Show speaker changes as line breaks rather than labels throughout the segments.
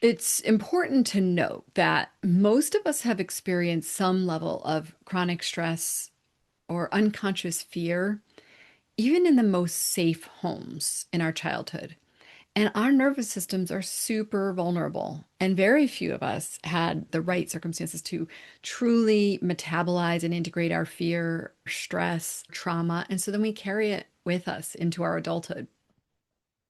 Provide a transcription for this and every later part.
It's important to note that most of us have experienced some level of chronic stress or unconscious fear, even in the most safe homes in our childhood. And our nervous systems are super vulnerable. And very few of us had the right circumstances to truly metabolize and integrate our fear, stress, trauma. And so then we carry it with us into our adulthood.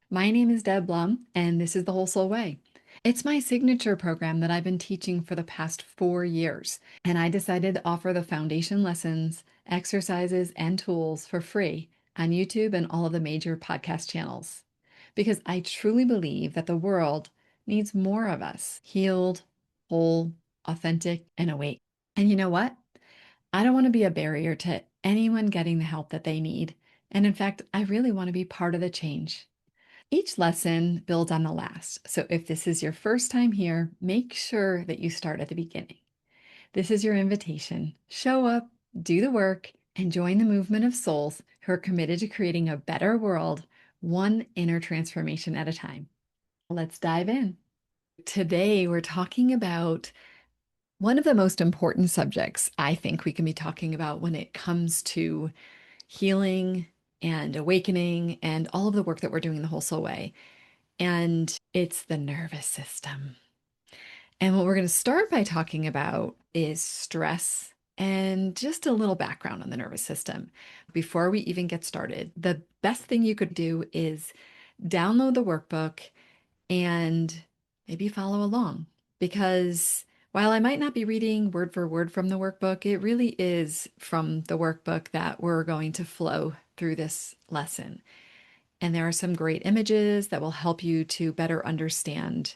My name is Deb Blum, and this is The Whole Soul Way. It's my signature program that I've been teaching for the past 4 years, and I decided to offer the foundation lessons, exercises, and tools for free on YouTube and all of the major podcast channels. Because I truly believe that the world needs more of us healed, whole, authentic, and awake. And you know what? I don't want to be a barrier to anyone getting the help that they need. And in fact, I really want to be part of the change. Each lesson builds on the last. So if this is your first time here, make sure that you start at the beginning. This is your invitation. Show up, do the work, and join the movement of souls who are committed to creating a better world, one inner transformation at a time. Let's dive in. Today, we're talking about one of the most important subjects I think we can be talking about when it comes to healing and awakening and all of the work that we're doing the whole soul way. And it's the nervous system. And what we're going to start by talking about is stress and just a little background on the nervous system. Before we even get started, the best thing you could do is download the workbook and maybe follow along. Because while I might not be reading word for word from the workbook, it really is from the workbook that we're going to flow through this lesson. And there are some great images that will help you to better understand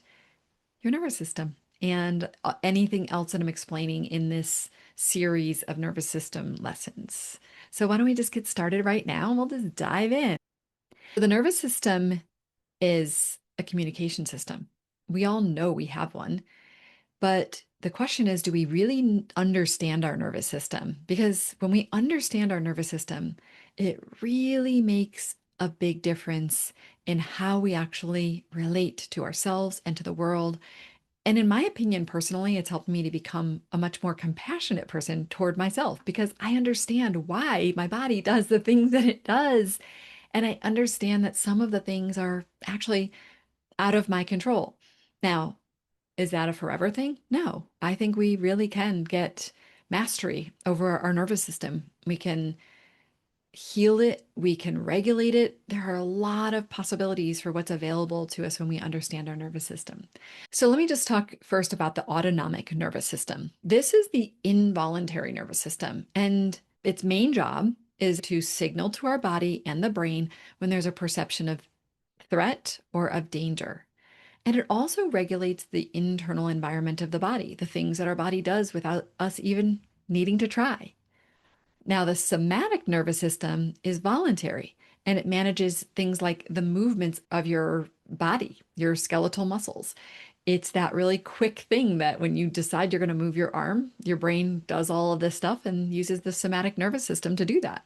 your nervous system and anything else that I'm explaining in this series of nervous system lessons. So, why don't we just get started right now and we'll just dive in? The nervous system is a communication system. We all know we have one, but the question is, do we really understand our nervous system? Because when we understand our nervous system, it really makes a big difference in how we actually relate to ourselves and to the world. And in my opinion, personally, it's helped me to become a much more compassionate person toward myself because I understand why my body does the things that it does. And I understand that some of the things are actually out of my control. Now, is that a forever thing? No. I think we really can get mastery over our nervous system. We can heal it, we can regulate it. There are a lot of possibilities for what's available to us when we understand our nervous system. So, let me just talk first about the autonomic nervous system. This is the involuntary nervous system, and its main job is to signal to our body and the brain when there's a perception of threat or of danger. And it also regulates the internal environment of the body, the things that our body does without us even needing to try. Now, the somatic nervous system is voluntary and it manages things like the movements of your body, your skeletal muscles. It's that really quick thing that when you decide you're going to move your arm, your brain does all of this stuff and uses the somatic nervous system to do that.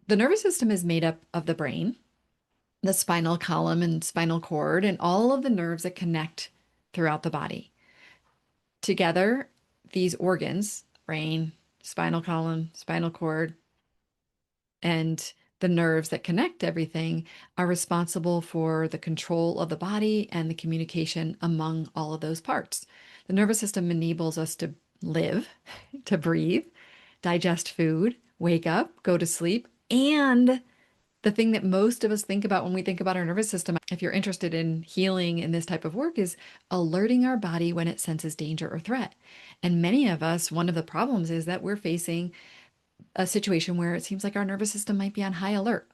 The nervous system is made up of the brain, the spinal column and spinal cord, and all of the nerves that connect throughout the body. Together, these organs, brain, spinal column, spinal cord, and the nerves that connect everything are responsible for the control of the body and the communication among all of those parts. The nervous system enables us to live, to breathe, digest food, wake up, go to sleep, and the thing that most of us think about when we think about our nervous system, if you're interested in healing in this type of work, is alerting our body when it senses danger or threat. And many of us, one of the problems is that we're facing a situation where it seems like our nervous system might be on high alert.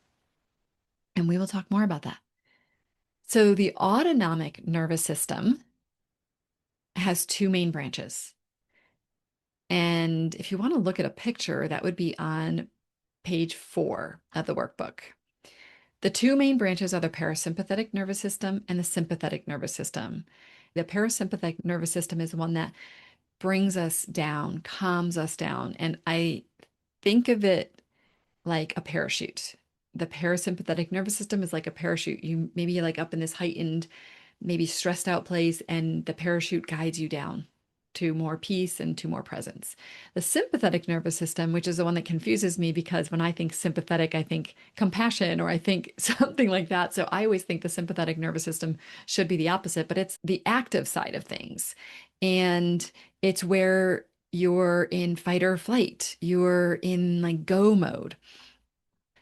And we will talk more about that. So, the autonomic nervous system has two main branches. And if you want to look at a picture, that would be on page 4 of the workbook. The two main branches are the parasympathetic nervous system and the sympathetic nervous system. The parasympathetic nervous system is the one that brings us down, calms us down. And I think of it like a parachute. The parasympathetic nervous system is like a parachute. You maybe like up in this heightened maybe stressed out place, and the parachute guides you down to more peace and to more presence. The sympathetic nervous system, which is the one that confuses me because when I think sympathetic, I think compassion or I think something like that. So I always think the sympathetic nervous system should be the opposite, but it's the active side of things. And it's where you're in fight or flight, you're in like go mode.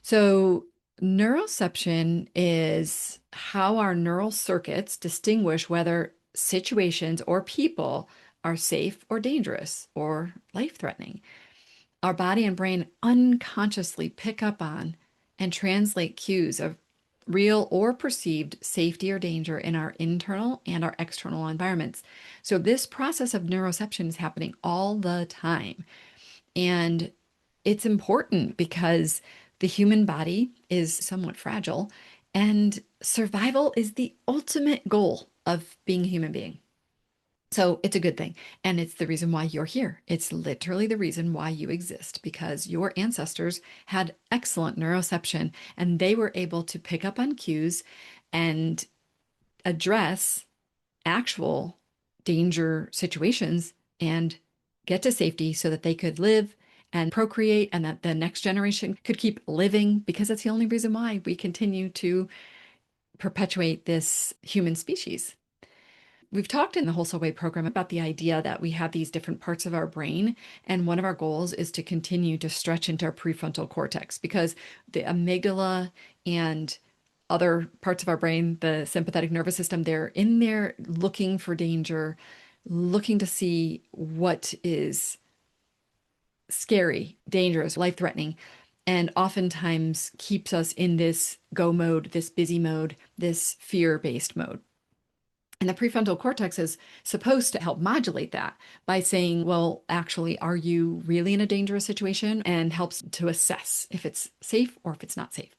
So, neuroception is how our neural circuits distinguish whether situations or people are safe or dangerous or life-threatening. Our body and brain unconsciously pick up on and translate cues of real or perceived safety or danger in our internal and our external environments. So, this process of neuroception is happening all the time. And it's important because the human body is somewhat fragile, and survival is the ultimate goal of being a human being. So it's a good thing. And it's the reason why you're here. It's literally the reason why you exist, because your ancestors had excellent neuroception and they were able to pick up on cues and address actual danger situations and get to safety so that they could live and procreate and that the next generation could keep living, because that's the only reason why we continue to perpetuate this human species. We've talked in the Whole Soul Way program about the idea that we have these different parts of our brain, and one of our goals is to continue to stretch into our prefrontal cortex, because the amygdala and other parts of our brain, the sympathetic nervous system, they're in there looking for danger, looking to see what is scary, dangerous, life-threatening, and oftentimes keeps us in this go mode, this busy mode, this fear-based mode. And the prefrontal cortex is supposed to help modulate that by saying, well, actually, are you really in a dangerous situation? And helps to assess if it's safe or if it's not safe.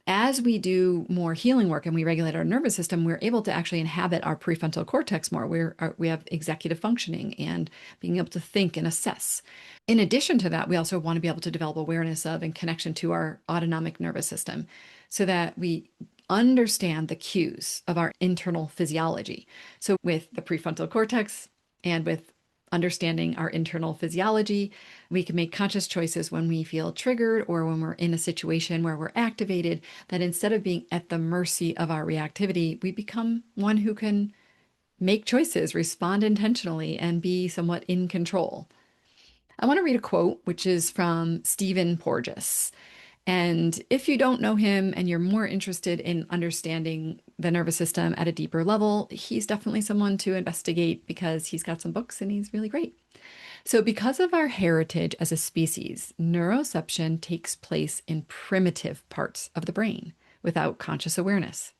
As we do more healing work and we regulate our nervous system, we're able to actually inhabit our prefrontal cortex more. We have executive functioning and being able to think and assess. In addition to that, we also want to be able to develop awareness of and connection to our autonomic nervous system so that we understand the cues of our internal physiology. So with the prefrontal cortex and with understanding our internal physiology, we can make conscious choices when we feel triggered or when we're in a situation where we're activated, that instead of being at the mercy of our reactivity, we become one who can make choices, respond intentionally, and be somewhat in control. I want to read a quote, which is from Stephen Porges. And if you don't know him and you're more interested in understanding the nervous system at a deeper level, he's definitely someone to investigate because he's got some books and he's really great. So, because of our heritage as a species, neuroception takes place in primitive parts of the brain without conscious awareness.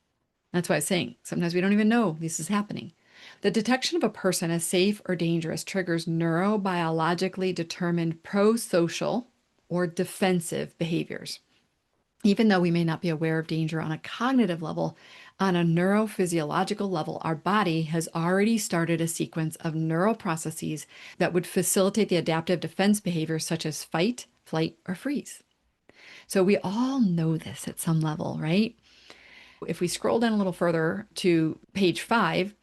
That's why I was saying sometimes we don't even know this is happening. The detection of a person as safe or dangerous triggers neurobiologically determined pro-social or defensive behaviors. Even though we may not be aware of danger on a cognitive level, on a neurophysiological level, our body has already started a sequence of neural processes that would facilitate the adaptive defense behaviors such as fight, flight, or freeze. So we all know this at some level, right? If we scroll down a little further to page 5,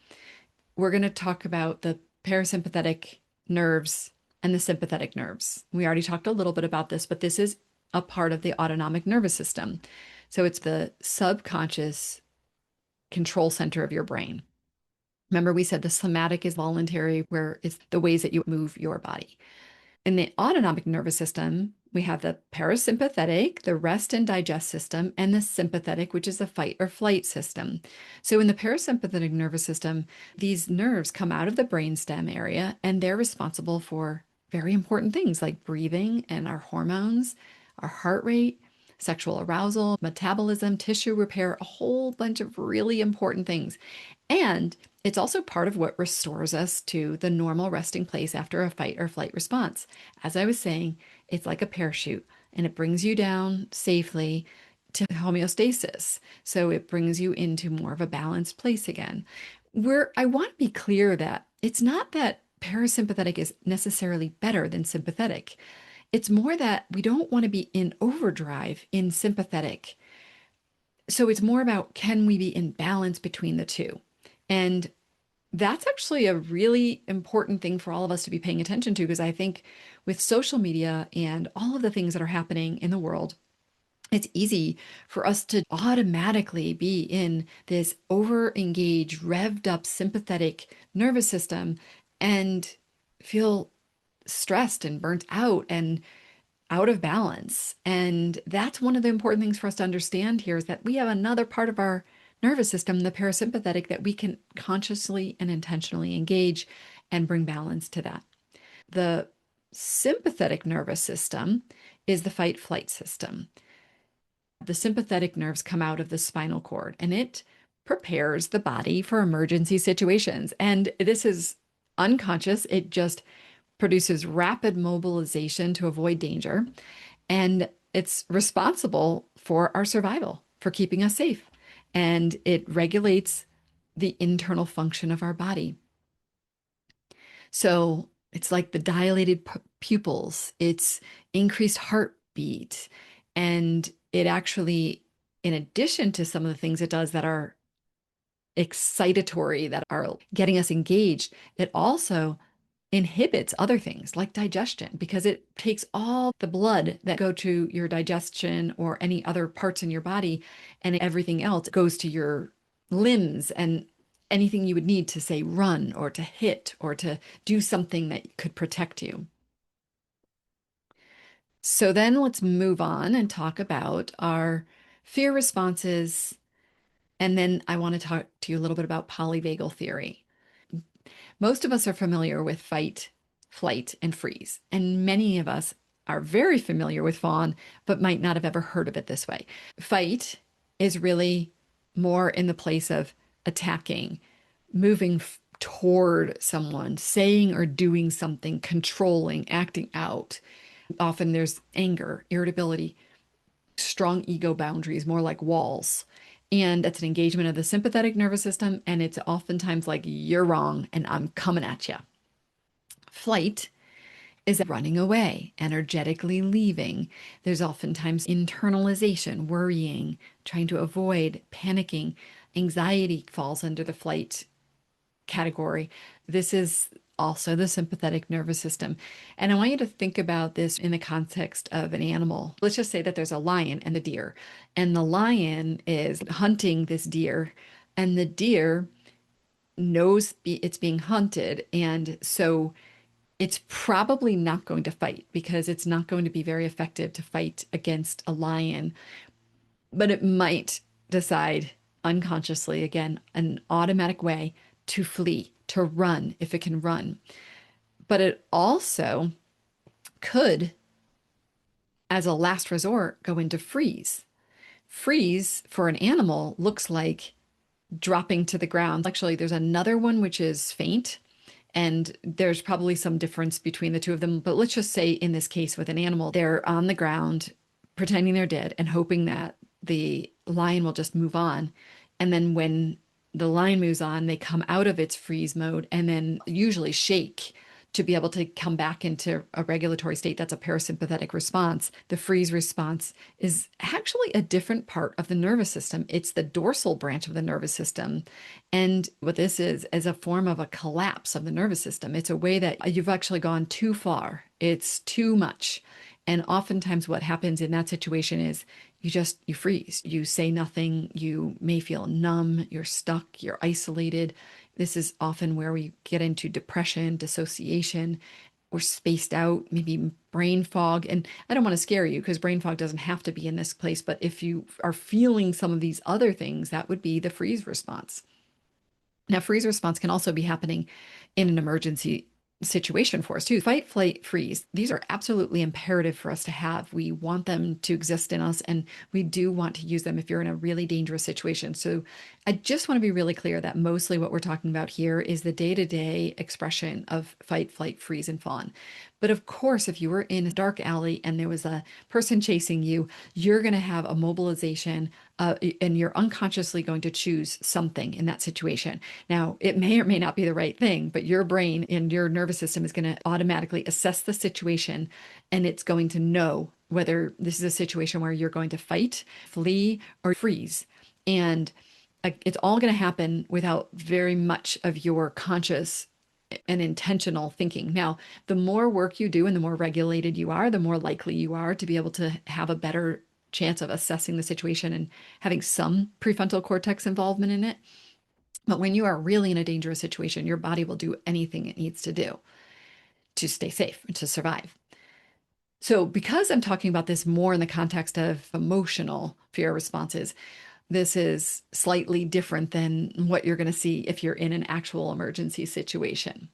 we're going to talk about the parasympathetic nerves and the sympathetic nerves. We already talked a little bit about this, but this is a part of the autonomic nervous system. So it's the subconscious control center of your brain. Remember, we said the somatic is voluntary, where it's the ways that you move your body. In the autonomic nervous system, we have the parasympathetic, the rest and digest system, and the sympathetic, which is the fight or flight system. So in the parasympathetic nervous system, these nerves come out of the brainstem area, and they're responsible for very important things like breathing and our hormones, our heart rate, sexual arousal, metabolism, tissue repair, a whole bunch of really important things. And it's also part of what restores us to the normal resting place after a fight or flight response. As I was saying, it's like a parachute and it brings you down safely to homeostasis. So it brings you into more of a balanced place again. I want to be clear that it's not that parasympathetic is necessarily better than sympathetic. It's more that we don't want to be in overdrive in sympathetic. So it's more about, can we be in balance between the two? And that's actually a really important thing for all of us to be paying attention to, because I think with social media and all of the things that are happening in the world, it's easy for us to automatically be in this over-engaged, revved up sympathetic nervous system and feel stressed and burnt out and out of balance. And that's one of the important things for us to understand here, is that we have another part of our nervous system, the parasympathetic, that we can consciously and intentionally engage and bring balance to that. The sympathetic nervous system is the fight flight system. The sympathetic nerves come out of the spinal cord, and it prepares the body for emergency situations. And this is unconscious. It just produces rapid mobilization to avoid danger. And it's responsible for our survival, for keeping us safe. And it regulates the internal function of our body. So it's like the dilated pupils, it's increased heartbeat. And it actually, in addition to some of the things it does that are excitatory, that are getting us engaged, it also inhibits other things like digestion, because it takes all the blood that go to your digestion or any other parts in your body, and everything else goes to your limbs and anything you would need to, say, run or to hit or to do something that could protect you. So then let's move on and talk about our fear responses. And then I want to talk to you a little bit about polyvagal theory. Most of us are familiar with fight, flight, and freeze, and many of us are very familiar with fawn, but might not have ever heard of it this way. Fight is really more in the place of attacking, moving toward someone, saying or doing something, controlling, acting out. Often there's anger, irritability, strong ego boundaries, more like walls. And it's an engagement of the sympathetic nervous system. And it's oftentimes like, you're wrong and I'm coming at you. Flight is running away, energetically leaving. There's oftentimes internalization, worrying, trying to avoid, panicking. Anxiety falls under the flight category. This is also the sympathetic nervous system. And I want you to think about this in the context of an animal. Let's just say that there's a lion and a deer, and the lion is hunting this deer, and the deer knows it's being hunted. And so it's probably not going to fight, because it's not going to be very effective to fight against a lion, but it might decide unconsciously, again, an automatic way, to flee, to run if it can run. But it also could, as a last resort, go into freeze. Freeze for an animal looks like dropping to the ground. Actually, there's another one which is faint, and there's probably some difference between the two of them. But let's just say in this case with an animal, they're on the ground pretending they're dead and hoping that the lion will just move on. And then when the lion moves on, they come out of its freeze mode and then usually shake to be able to come back into a regulatory state. That's a parasympathetic response. The freeze response is actually a different part of the nervous system. It's the dorsal branch of the nervous system. And what this is a form of a collapse of the nervous system. It's a way that you've actually gone too far. It's too much. And oftentimes what happens in that situation is you freeze. You say nothing. You may feel numb. You're stuck. You're isolated. This is often where we get into depression, dissociation. We're spaced out, maybe brain fog. And I don't want to scare you, because brain fog doesn't have to be in this place. But if you are feeling some of these other things, that would be the freeze response. Now, freeze response can also be happening in an emergency situation for us too. Fight, flight, freeze. These are absolutely imperative for us to have. We want them to exist in us, and we do want to use them if you're in a really dangerous situation. So I just want to be really clear that mostly what we're talking about here is the day-to-day expression of fight, flight, freeze, and fawn. But of course, if you were in a dark alley and there was a person chasing you, you're going to have a mobilization, and you're unconsciously going to choose something in that situation. Now, it may or may not be the right thing, but your brain and your nervous system is going to automatically assess the situation, and it's going to know whether this is a situation where you're going to fight, flee, or freeze. And It's all going to happen without very much of your conscious and intentional thinking. Now, the more work you do and the more regulated you are, the more likely you are to be able to have a better chance of assessing the situation and having some prefrontal cortex involvement in it. But when you are really in a dangerous situation, your body will do anything it needs to do to stay safe and to survive. So, because I'm talking about this more in the context of emotional fear responses, this is slightly different than what you're going to see if you're in an actual emergency situation.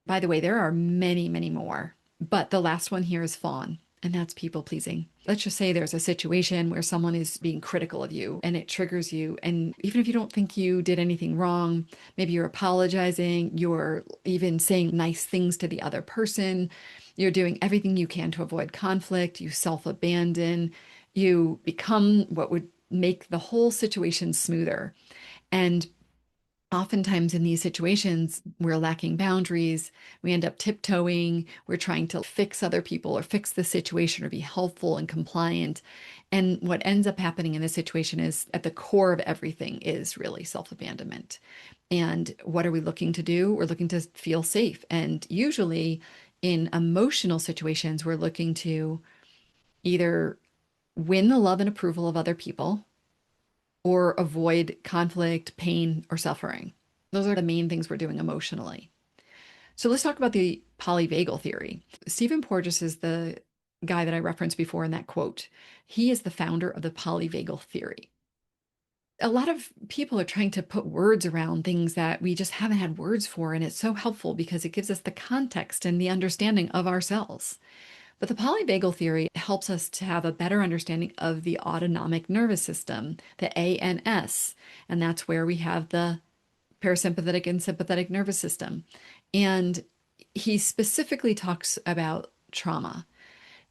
By the way, there are many, many more, but the last one here is fawn, and that's people pleasing. Let's just say there's a situation where someone is being critical of you and it triggers you. And even if you don't think you did anything wrong, maybe you're apologizing, you're even saying nice things to the other person, you're doing everything you can to avoid conflict, you self abandon, you become what would make the whole situation smoother. And oftentimes in these situations, we're lacking boundaries. We end up tiptoeing. We're trying to fix other people or fix the situation or be helpful and compliant. And what ends up happening in this situation is at the core of everything is really self-abandonment. And what are we looking to do? We're looking to feel safe. And usually in emotional situations, we're looking to either win the love and approval of other people or avoid conflict, pain, or suffering. Those are the main things we're doing emotionally. So let's talk about the polyvagal theory. Stephen Porges is the guy that I referenced before in that quote. He is the founder of the polyvagal theory. A lot of people are trying to put words around things that we just haven't had words for, and it's so helpful because it gives us the context and the understanding of ourselves. But the polyvagal theory helps us to have a better understanding of the autonomic nervous system, the ANS, and that's where we have the parasympathetic and sympathetic nervous system. And he specifically talks about trauma.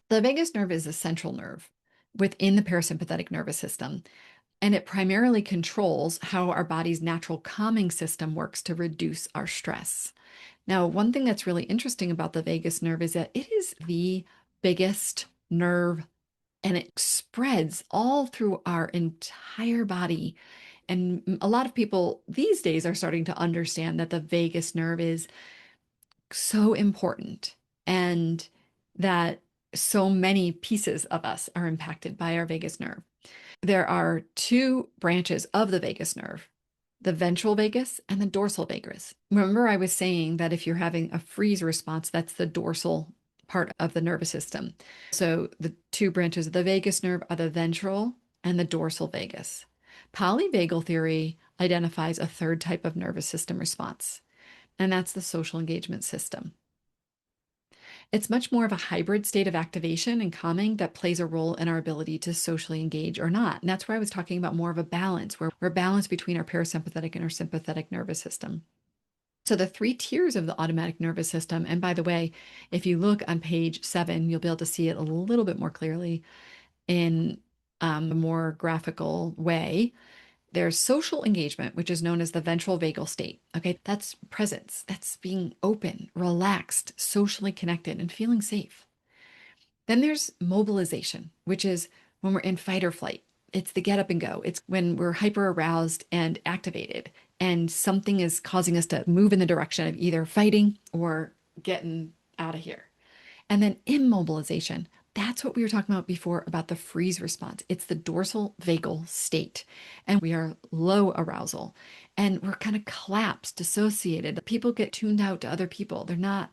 The vagus nerve is a central nerve within the parasympathetic nervous system, and it primarily controls how our body's natural calming system works to reduce our stress. Now, one thing that's really interesting about the vagus nerve is that it is the biggest nerve and it spreads all through our entire body. And a lot of people these days are starting to understand that the vagus nerve is so important and that so many pieces of us are impacted by our vagus nerve. There are two branches of the vagus nerve, the ventral vagus and the dorsal vagus. Remember, I was saying that if you're having a freeze response, that's the dorsal part of the nervous system. So the two branches of the vagus nerve are the ventral and the dorsal vagus. Polyvagal theory identifies a third type of nervous system response, and that's the social engagement system. It's much more of a hybrid state of activation and calming that plays a role in our ability to socially engage or not. And that's where I was talking about more of a balance, where we're balanced between our parasympathetic and our sympathetic nervous system. So the three tiers of the automatic nervous system, and by the way, if you look on page 7, you'll be able to see it a little bit more clearly in a more graphical way. There's social engagement, which is known as the ventral vagal state. Okay, that's presence, that's being open, relaxed, socially connected, and feeling safe. Then there's mobilization, which is when we're in fight or flight. It's the get up and go. It's when we're hyper aroused and activated, and something is causing us to move in the direction of either fighting or getting out of here. And then immobilization. That's what we were talking about before about the freeze response. It's the dorsal vagal state. And we are low arousal and we're kind of collapsed, dissociated. People get tuned out to other people. They're not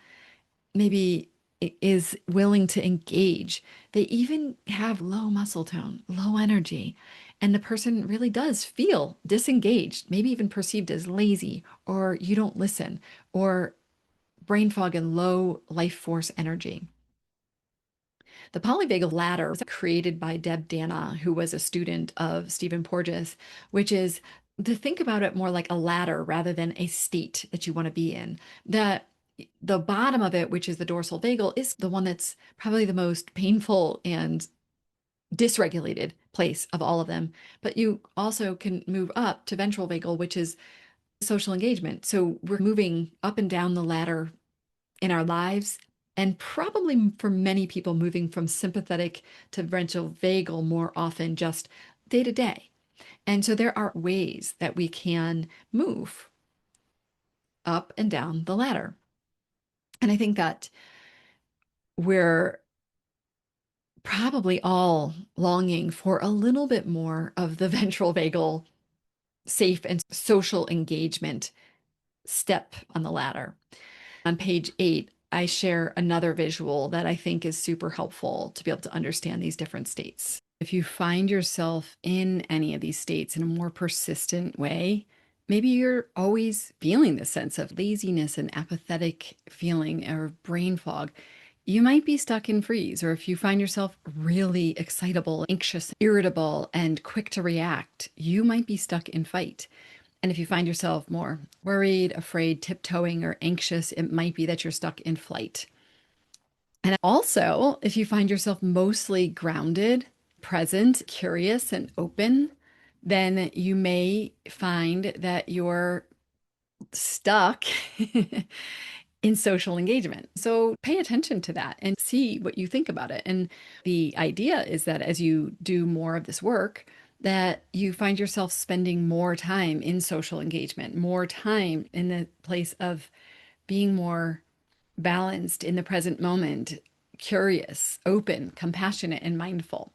maybe is willing to engage. They even have low muscle tone, low energy. And the person really does feel disengaged, maybe even perceived as lazy, or you don't listen, or brain fog and low life force energy. The polyvagal ladder was created by Deb Dana, who was a student of Stephen Porges, which is to think about it more like a ladder rather than a state that you want to be in. That the bottom of it, which is the dorsal vagal, is the one that's probably the most painful and dysregulated place of all of them. But you also can move up to ventral vagal, which is social engagement. So we're moving up and down the ladder in our lives, and probably for many people moving from sympathetic to ventral vagal more often just day to day. And so there are ways that we can move up and down the ladder. And I think that we're probably all longing for a little bit more of the ventral vagal safe and social engagement step on the ladder. On page 8, I share another visual that I think is super helpful to be able to understand these different states. If you find yourself in any of these states in a more persistent way, maybe you're always feeling this sense of laziness and apathetic feeling or brain fog. You might be stuck in freeze, or if you find yourself really excitable, anxious, irritable, and quick to react, you might be stuck in fight. And if you find yourself more worried, afraid, tiptoeing, or anxious, it might be that you're stuck in flight. And also, if you find yourself mostly grounded, present, curious, and open, then you may find that you're stuck in social engagement. So pay attention to that and see what you think about it. And the idea is that as you do more of this work, that you find yourself spending more time in social engagement, more time in the place of being more balanced in the present moment, curious, open, compassionate, and mindful.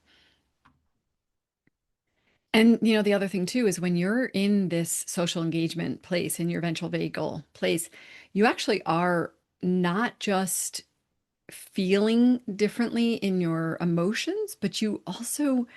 And the other thing too is when you're in this social engagement place, in your ventral vagal place, you actually are not just feeling differently in your emotions, but you also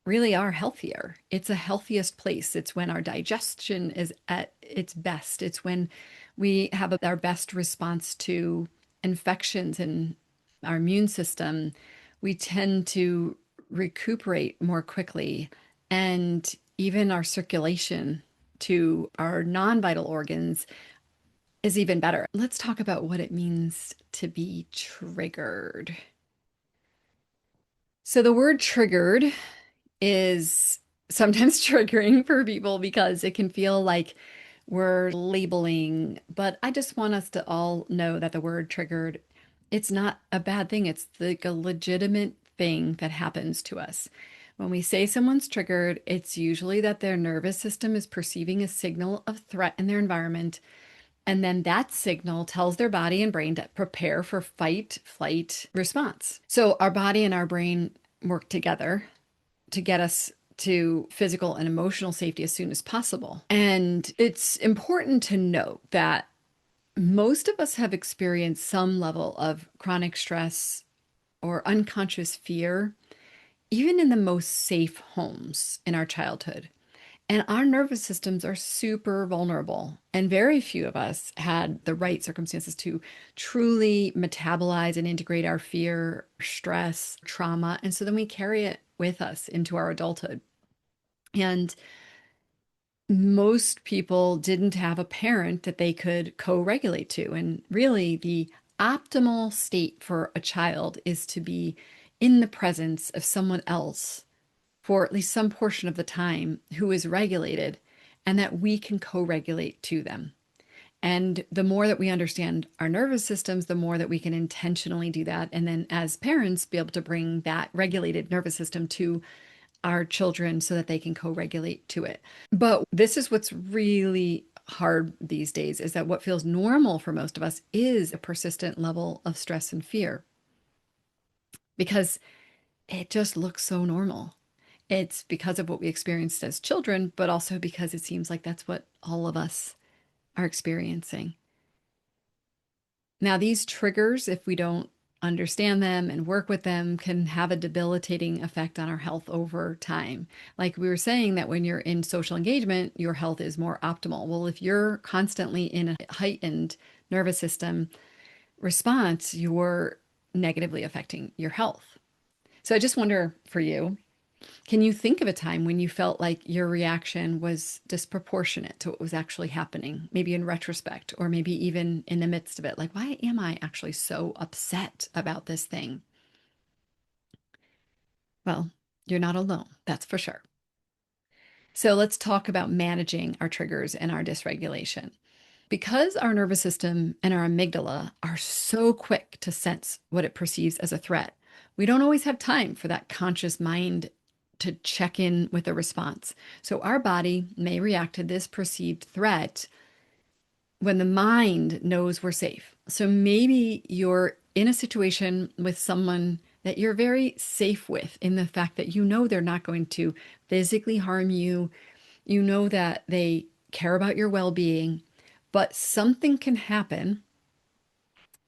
really are healthier. It's a healthiest place. It's when our digestion is at its best. It's when we have our best response to infections and our immune system. We tend to recuperate more quickly, and even our circulation to our non-vital organs is even better. Let's talk about what it means to be triggered. So the word triggered is sometimes triggering for people because it can feel like we're labeling, but I just want us to all know that the word triggered, it's not a bad thing. It's like a legitimate thing that happens to us. When we say someone's triggered, it's usually that their nervous system is perceiving a signal of threat in their environment. And then that signal tells their body and brain to prepare for fight, flight response. So our body and our brain work together to get us to physical and emotional safety as soon as possible. And it's important to note that most of us have experienced some level of chronic stress or unconscious fear, even in the most safe homes in our childhood. And our nervous systems are super vulnerable. And very few of us had the right circumstances to truly metabolize and integrate our fear, stress, trauma. And so then we carry it with us into our adulthood. And most people didn't have a parent that they could co-regulate to. And really, the optimal state for a child is to be in the presence of someone else for at least some portion of the time who is regulated and that we can co-regulate to them. And the more that we understand our nervous systems, the more that we can intentionally do that. And then as parents, be able to bring that regulated nervous system to our children so that they can co-regulate to it. But this is what's really hard these days, is that what feels normal for most of us is a persistent level of stress and fear because it just looks so normal. It's because of what we experienced as children, but also because it seems like that's what all of us are experiencing. Now, these triggers, if we don't understand them and work with them, can have a debilitating effect on our health over time. Like we were saying, that when you're in social engagement, your health is more optimal. Well, if you're constantly in a heightened nervous system response, you're negatively affecting your health. So I just wonder for you, can you think of a time when you felt like your reaction was disproportionate to what was actually happening? Maybe in retrospect, or maybe even in the midst of it. Like, why am I actually so upset about this thing? Well, you're not alone, that's for sure. So let's talk about managing our triggers and our dysregulation. Because our nervous system and our amygdala are so quick to sense what it perceives as a threat, we don't always have time for that conscious mind to check in with a response. So our body may react to this perceived threat when the mind knows we're safe. So maybe you're in a situation with someone that you're very safe with in the fact that you know they're not going to physically harm you. You know that they care about your well being, but something can happen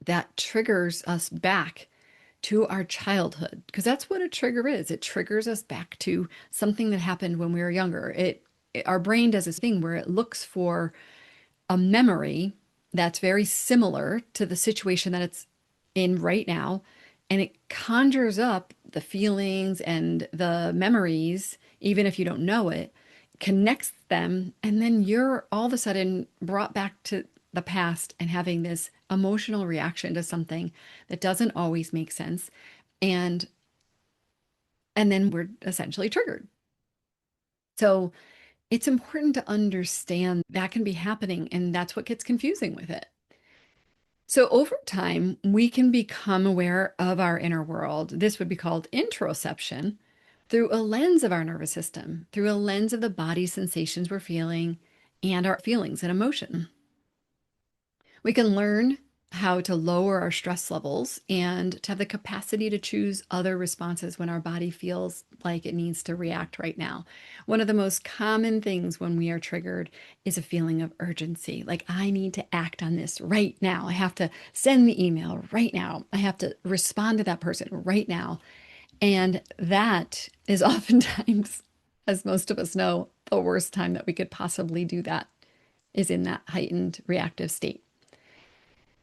that triggers us back to our childhood, because that's what a trigger is. It triggers us back to something that happened when we were younger. Our brain does this thing where it looks for a memory that's very similar to the situation that it's in right now, and it conjures up the feelings and the memories, even if you don't know it, connects them, and then you're all of a sudden brought back to the past and having this emotional reaction to something that doesn't always make sense. And then we're essentially triggered. So it's important to understand that can be happening, and that's what gets confusing with it. So over time, we can become aware of our inner world. This would be called introception through a lens of our nervous system, through a lens of the body sensations we're feeling and our feelings and emotion. We can learn how to lower our stress levels and to have the capacity to choose other responses when our body feels like it needs to react right now. One of the most common things when we are triggered is a feeling of urgency. Like, I need to act on this right now. I have to send the email right now. I have to respond to that person right now. And that is oftentimes, as most of us know, the worst time that we could possibly do that is in that heightened reactive state.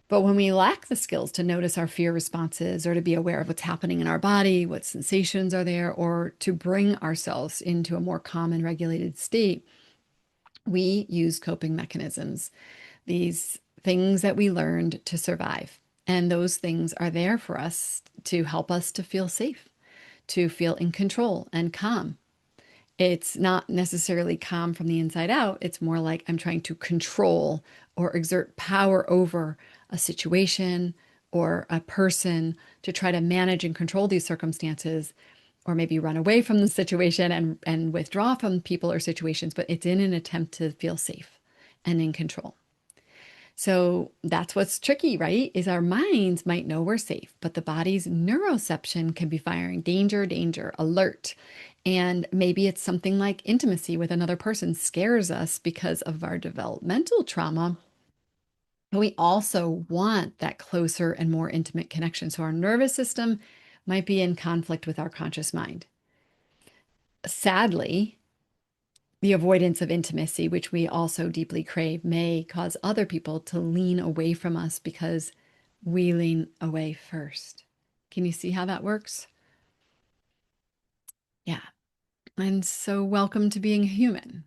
But when we lack the skills to notice our fear responses or to be aware of what's happening in our body, what sensations are there, or to bring ourselves into a more calm and regulated state, we use coping mechanisms, these things that we learned to survive. And those things are there for us to help us to feel safe, to feel in control and calm. It's not necessarily calm from the inside out. It's more like I'm trying to control or exert power over a situation or a person to try to manage and control these circumstances, or maybe run away from the situation and withdraw from people or situations, but it's in an attempt to feel safe and in control. So that's what's tricky, right? Is our minds might know we're safe, but the body's neuroception can be firing danger, danger, alert. And maybe it's something like intimacy with another person scares us because of our developmental trauma. But we also want that closer and more intimate connection. So our nervous system might be in conflict with our conscious mind. Sadly, the avoidance of intimacy, which we also deeply crave, may cause other people to lean away from us because we lean away first. Can you see how that works? Yeah. And so, welcome to being a human,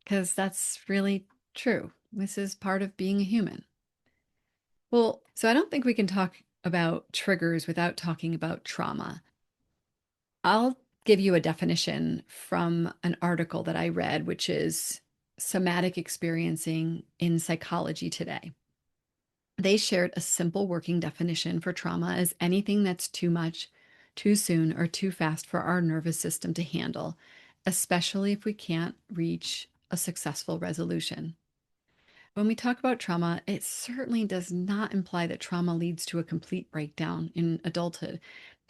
because that's really true. This is part of being a human. Well, so I don't think we can talk about triggers without talking about trauma. I'll give you a definition from an article that I read, which is Somatic Experiencing in Psychology Today. They shared a simple working definition for trauma as anything that's too much, too soon, or too fast for our nervous system to handle, especially if we can't reach a successful resolution. When we talk about trauma, it certainly does not imply that trauma leads to a complete breakdown in adulthood.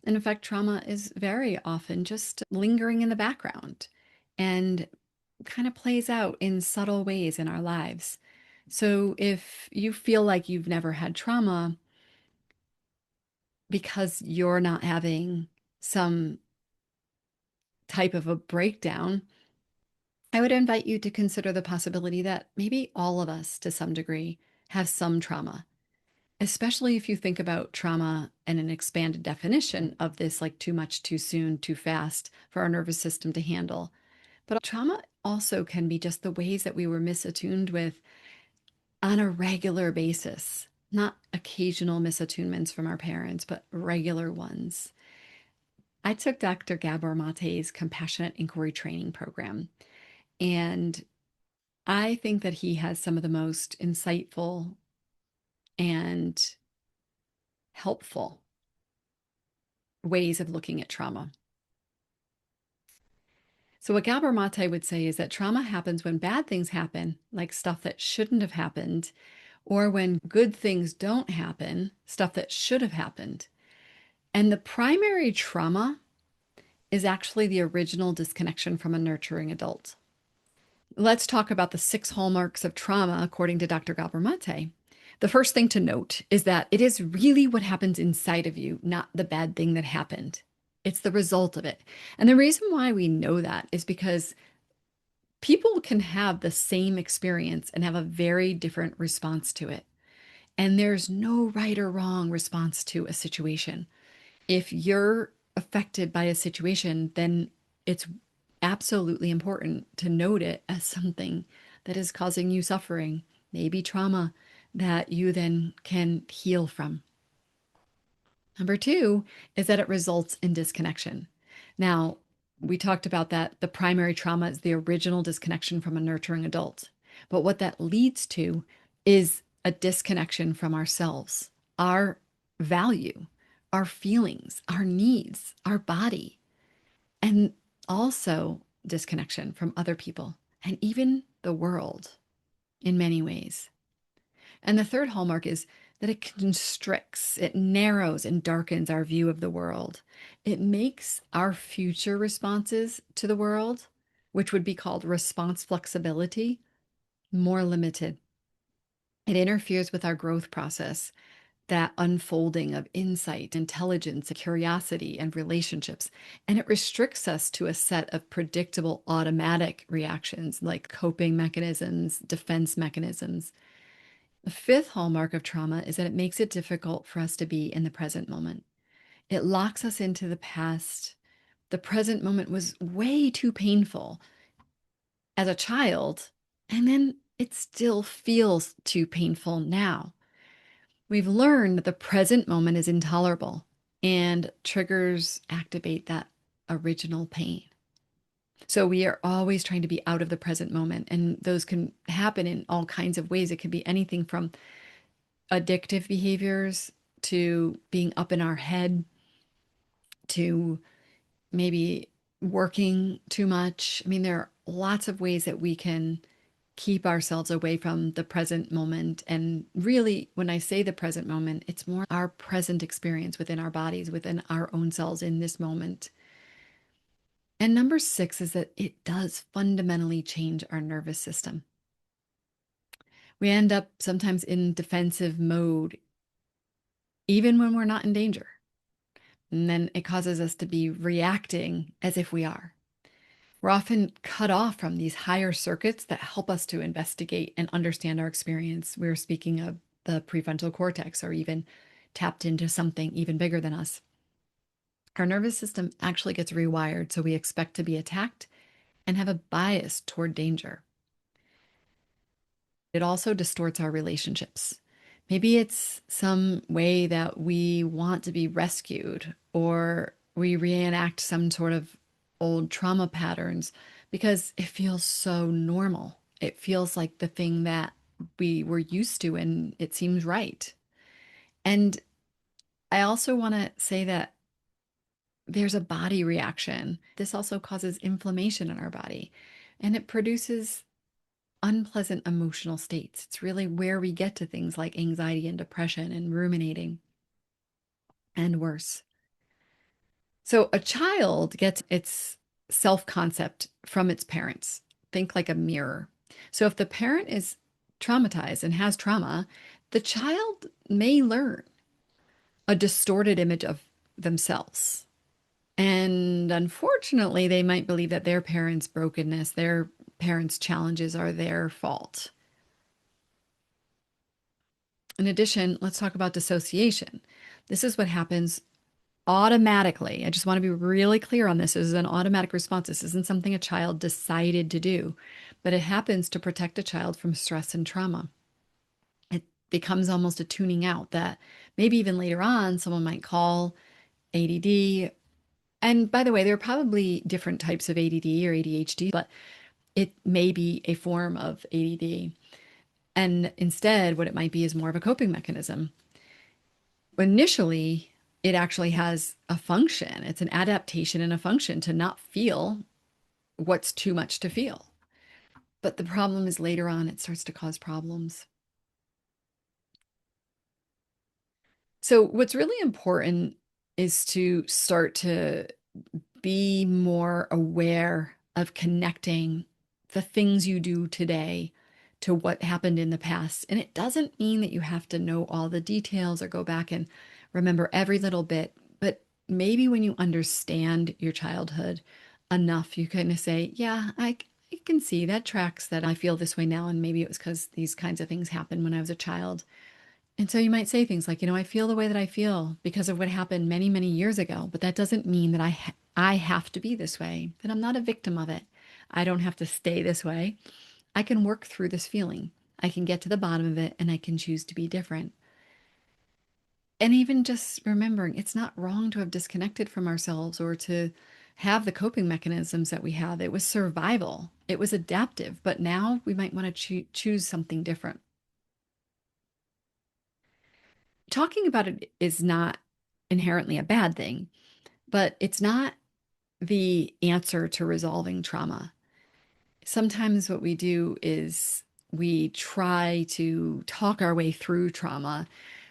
And in fact, trauma is very often just lingering in the background and kind of plays out in subtle ways in our lives. So if you feel like you've never had trauma because you're not having some type of a breakdown, I would invite you to consider the possibility that maybe all of us, to some degree, have some trauma, especially if you think about trauma and an expanded definition of this, like too much, too soon, too fast for our nervous system to handle. But trauma also can be just the ways that we were misattuned with on a regular basis, not occasional misattunements from our parents, but regular ones. I took Dr. Gabor Mate's Compassionate Inquiry Training Program, and I think that he has some of the most insightful and helpful ways of looking at trauma. So, what Gabor Mate would say is that trauma happens when bad things happen, like stuff that shouldn't have happened, or when good things don't happen, stuff that should have happened. And the primary trauma is actually the original disconnection from a nurturing adult. Let's talk about the 6 hallmarks of trauma, according to Dr. Gabor Mate. The first thing to note is that it is really what happens inside of you, not the bad thing that happened. It's the result of it. And the reason why we know that is because people can have the same experience and have a very different response to it. And there's no right or wrong response to a situation. If you're affected by a situation, then it's absolutely important to note it as something that is causing you suffering, maybe trauma that you then can heal from. Number 2 is that it results in disconnection. Now, we talked about that the primary trauma is the original disconnection from a nurturing adult. But what that leads to is a disconnection from ourselves, our value, our feelings, our needs, our body, and also disconnection from other people and even the world in many ways. And the third hallmark is that it constricts, it narrows and darkens our view of the world. It makes our future responses to the world, which would be called response flexibility, more limited. It interferes with our growth process, that unfolding of insight, intelligence, curiosity, and relationships. And it restricts us to a set of predictable automatic reactions like coping mechanisms, defense mechanisms. The 5th hallmark of trauma is that it makes it difficult for us to be in the present moment. It locks us into the past. The present moment was way too painful as a child, and then it still feels too painful now. We've learned that the present moment is intolerable and triggers activate that original pain. So we are always trying to be out of the present moment, and those can happen in all kinds of ways. It can be anything from addictive behaviors to being up in our head to maybe working too much. I mean, there are lots of ways that we can keep ourselves away from the present moment. And really, when I say the present moment, it's more our present experience within our bodies, within our own selves in this moment. And number 6 is that it does fundamentally change our nervous system. We end up sometimes in defensive mode, even when we're not in danger. And then it causes us to be reacting as if we are. We're often cut off from these higher circuits that help us to investigate and understand our experience. We're speaking of the prefrontal cortex, or even tapped into something even bigger than us. Our nervous system actually gets rewired, so we expect to be attacked and have a bias toward danger. It also distorts our relationships. Maybe it's some way that we want to be rescued, or we reenact some sort of old trauma patterns because it feels so normal. It feels like the thing that we were used to and it seems right. And I also want to say that there's a body reaction. This also causes inflammation in our body, and it produces unpleasant emotional states. It's really where we get to things like anxiety and depression and ruminating and worse. So a child gets its self-concept from its parents. Think like a mirror. So if the parent is traumatized and has trauma, the child may learn a distorted image of themselves. And unfortunately, they might believe that their parents' brokenness, their parents' challenges are their fault. In addition, let's talk about dissociation. This is what happens automatically. I just want to be really clear on this. This is an automatic response. This isn't something a child decided to do, but it happens to protect a child from stress and trauma. It becomes almost a tuning out that maybe even later on, someone might call ADD. And by the way, there are probably different types of ADD or ADHD, but it may be a form of ADD. And instead, what it might be is more of a coping mechanism. Initially, it actually has a function. It's an adaptation and a function to not feel what's too much to feel. But the problem is later on, it starts to cause problems. So, what's really important is to start to be more aware of connecting the things you do today to what happened in the past. And it doesn't mean that you have to know all the details or go back and remember every little bit, but maybe when you understand your childhood enough, you kind of say, yeah, I can see that tracks that I feel this way now. And maybe it was because these kinds of things happened when I was a child. And so you might say things like, I feel the way that I feel because of what happened many, many years ago, but that doesn't mean that I have to be this way, that I'm not a victim of it. I don't have to stay this way. I can work through this feeling. I can get to the bottom of it and I can choose to be different. And even just remembering it's not wrong to have disconnected from ourselves or to have the coping mechanisms that we have. It was survival, it was adaptive, but now we might want to choose something different. Talking about it is not inherently a bad thing, but it's not the answer to resolving trauma. Sometimes what we do is we try to talk our way through trauma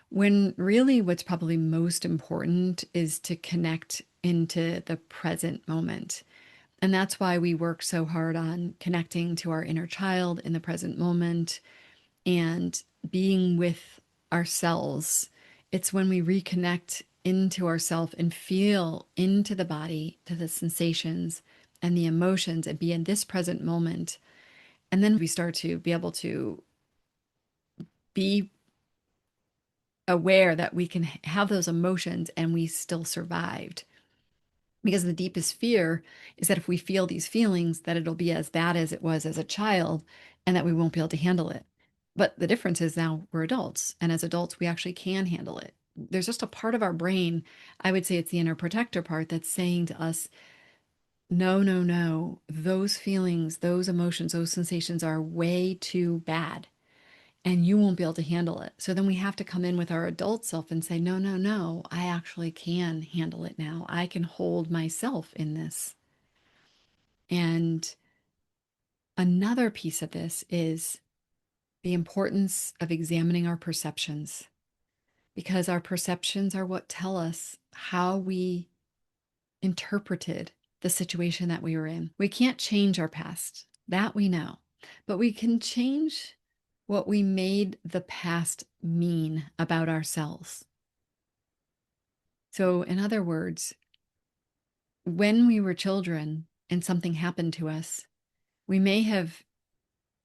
when really what's probably most important is to connect into the present moment. And that's why we work so hard on connecting to our inner child in the present moment and being with ourselves. It's when we reconnect into ourself and feel into the body, to the sensations and the emotions, and be in this present moment. And then we start to be able to be aware that we can have those emotions and we still survived. Because the deepest fear is that if we feel these feelings, that it'll be as bad as it was as a child and that we won't be able to handle it. But the difference is now we're adults, and as adults, we actually can handle it. There's just a part of our brain, I would say it's the inner protector part, that's saying to us, no, no, no, those feelings, those emotions, those sensations are way too bad and you won't be able to handle it. So then we have to come in with our adult self and say, no, no, no, I actually can handle it now. I can hold myself in this. And another piece of this is the importance of examining our perceptions, because our perceptions are what tell us how we interpreted the situation that we were in. We can't change our past, that we know, but we can change what we made the past mean about ourselves. So, in other words, when we were children and something happened to us, we may have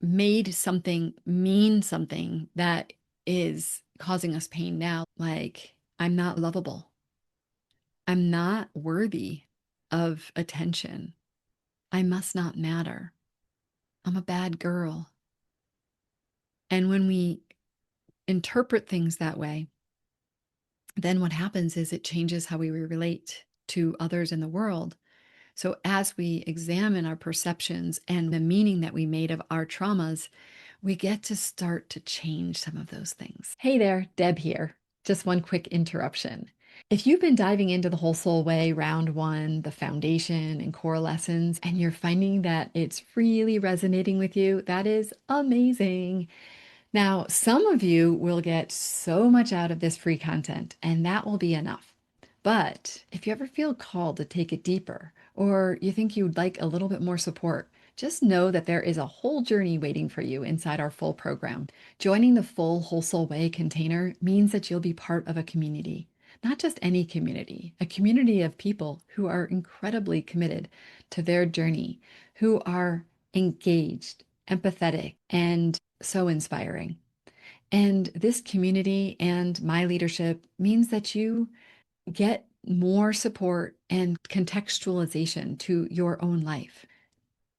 made something mean something that is causing us pain now, like, I'm not lovable. I'm not worthy of attention. I must not matter. I'm a bad girl. And when we interpret things that way, then what happens is it changes how we relate to others in the world. So as we examine our perceptions and the meaning that we made of our traumas, we get to start to change some of those things. Hey there, Deb here. Just one quick interruption. If you've been diving into the Whole Soul Way round one, the foundation and core lessons, and you're finding that it's really resonating with you, that is amazing. Now, some of you will get so much out of this free content, and that will be enough. But if you ever feel called to take it deeper, or you think you'd like a little bit more support, just know that there is a whole journey waiting for you inside our full program. Joining the full Whole Soul Way container means that you'll be part of a community, not just any community, a community of people who are incredibly committed to their journey, who are engaged, empathetic, and so inspiring. And this community and my leadership means that you get more support and contextualization to your own life.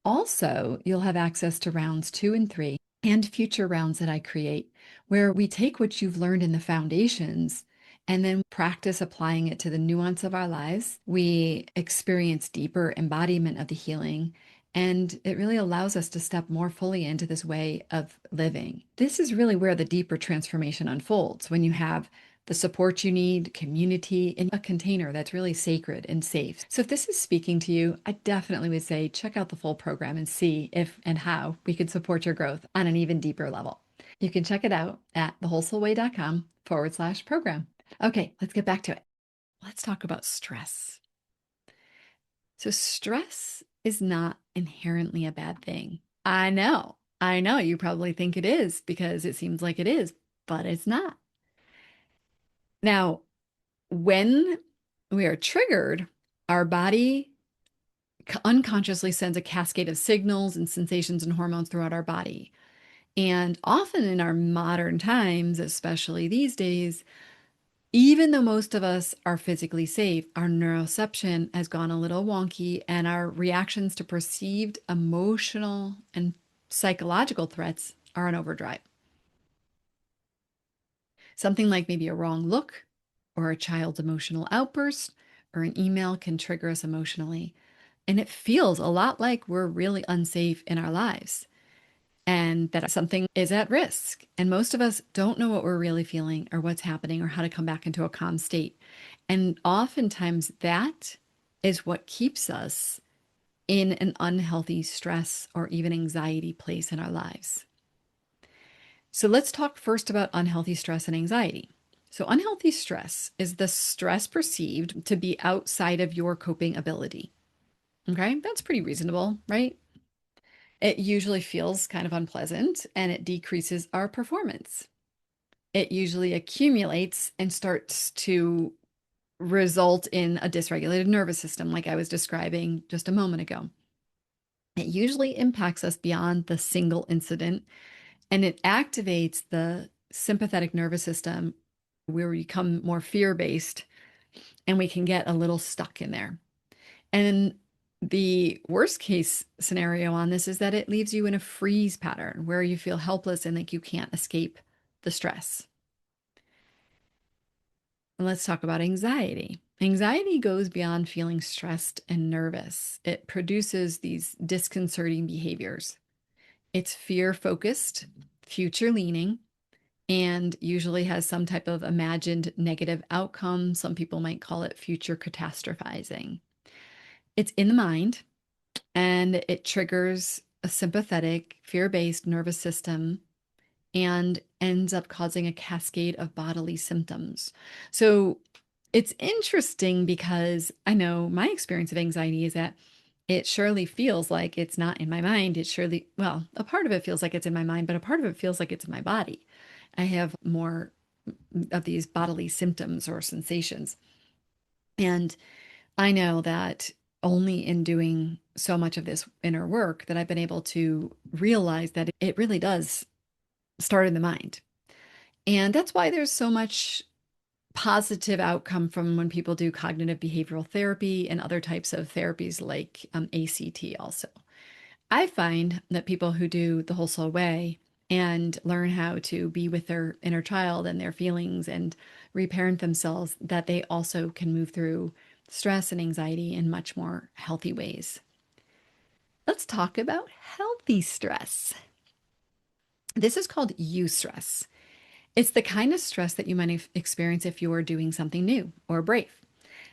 Also, you'll have access to rounds 2 and 3 and future rounds that I create, where we take what you've learned in the foundations and then practice applying it to the nuance of our lives. We experience deeper embodiment of the healing, and it really allows us to step more fully into this way of living. This is really where the deeper transformation unfolds, when you have the support you need, community, in a container that's really sacred and safe. So if this is speaking to you, I definitely would say check out the full program and see if and how we could support your growth on an even deeper level. You can check it out at thewholesoulway.com/program. Okay, let's get back to it. Let's talk about stress. So stress is not inherently a bad thing. I know, you probably think it is because it seems like it is, but it's not. Now, when we are triggered, our body unconsciously sends a cascade of signals and sensations and hormones throughout our body. And often in our modern times, especially these days, even though most of us are physically safe, our neuroception has gone a little wonky and our reactions to perceived emotional and psychological threats are on overdrive. Something like maybe a wrong look or a child's emotional outburst or an email can trigger us emotionally. And it feels a lot like we're really unsafe in our lives and that something is at risk. And most of us don't know what we're really feeling or what's happening or how to come back into a calm state. And oftentimes that is what keeps us in an unhealthy stress or even anxiety place in our lives. So let's talk first about unhealthy stress and anxiety. So, unhealthy stress is the stress perceived to be outside of your coping ability. Okay, that's pretty reasonable, right? It usually feels kind of unpleasant and it decreases our performance. It usually accumulates and starts to result in a dysregulated nervous system, like I was describing just a moment ago. It usually impacts us beyond the single incident and it activates the sympathetic nervous system where we become more fear based and we can get a little stuck in there. And the worst case scenario on this is that it leaves you in a freeze pattern where you feel helpless and like you can't escape the stress. And let's talk about anxiety. Anxiety goes beyond feeling stressed and nervous. It produces these disconcerting behaviors. It's fear focused, future leaning, and usually has some type of imagined negative outcome. Some people might call it future catastrophizing. It's in the mind and it triggers a sympathetic, fear based nervous system and ends up causing a cascade of bodily symptoms. So it's interesting because I know my experience of anxiety is that it surely feels like it's not in my mind. It surely, well, a part of it feels like it's in my mind, but a part of it feels like it's in my body. I have more of these bodily symptoms or sensations. And I know that only in doing so much of this inner work that I've been able to realize that it really does start in the mind. And that's why there's so much positive outcome from when people do cognitive behavioral therapy and other types of therapies like ACT also. I find that people who do the whole soul way and learn how to be with their inner child and their feelings and reparent themselves, that they also can move through stress and anxiety in much more healthy ways. Let's talk about healthy stress. This is called eustress. It's the kind of stress that you might experience if you are doing something new or brave,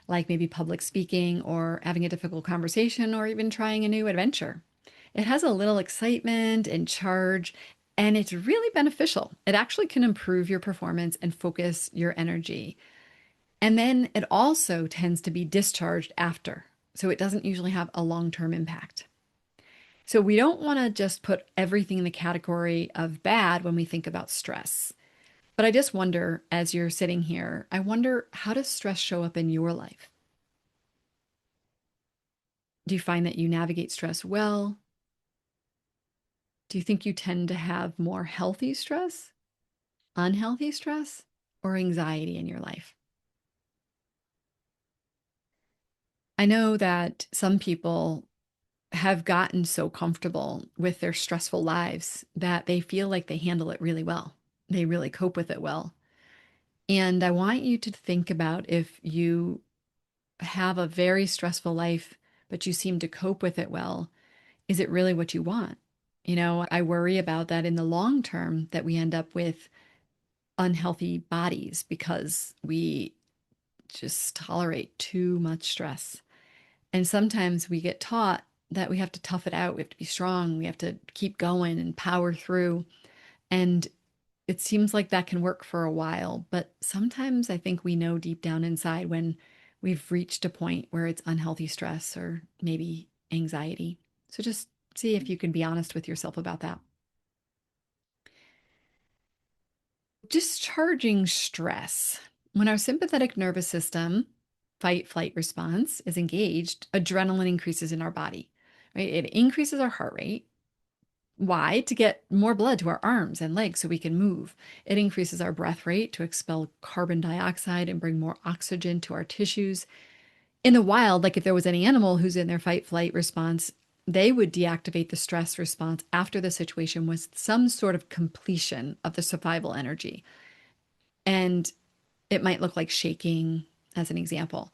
like maybe public speaking or having a difficult conversation or even trying a new adventure. It has a little excitement and charge, and it's really beneficial. It actually can improve your performance and focus your energy. And then it also tends to be discharged after, so it doesn't usually have a long-term impact. So we don't want to just put everything in the category of bad when we think about stress. But I just wonder, as you're sitting here, I wonder, how does stress show up in your life? Do you find that you navigate stress well? Do you think you tend to have more healthy stress, unhealthy stress, or anxiety in your life? I know that some people have gotten so comfortable with their stressful lives that they feel like they handle it really well. They really cope with it well. And I want you to think about, if you have a very stressful life, but you seem to cope with it well, is it really what you want? You know, I worry about that in the long term, that we end up with unhealthy bodies because we just tolerate too much stress. And sometimes we get taught that we have to tough it out, we have to be strong, we have to keep going and power through. And it seems like that can work for a while, but sometimes I think we know deep down inside when we've reached a point where it's unhealthy stress or maybe anxiety. So just see if you can be honest with yourself about that. Discharging stress. When our sympathetic nervous system, fight flight response, is engaged, adrenaline increases in our body, right? It increases our heart rate. Why? To get more blood to our arms and legs so we can move. It increases our breath rate to expel carbon dioxide and bring more oxygen to our tissues. In the wild, like if there was any animal who's in their fight flight response, they would deactivate the stress response after the situation was some sort of completion of the survival energy. And it might look like shaking, as an example,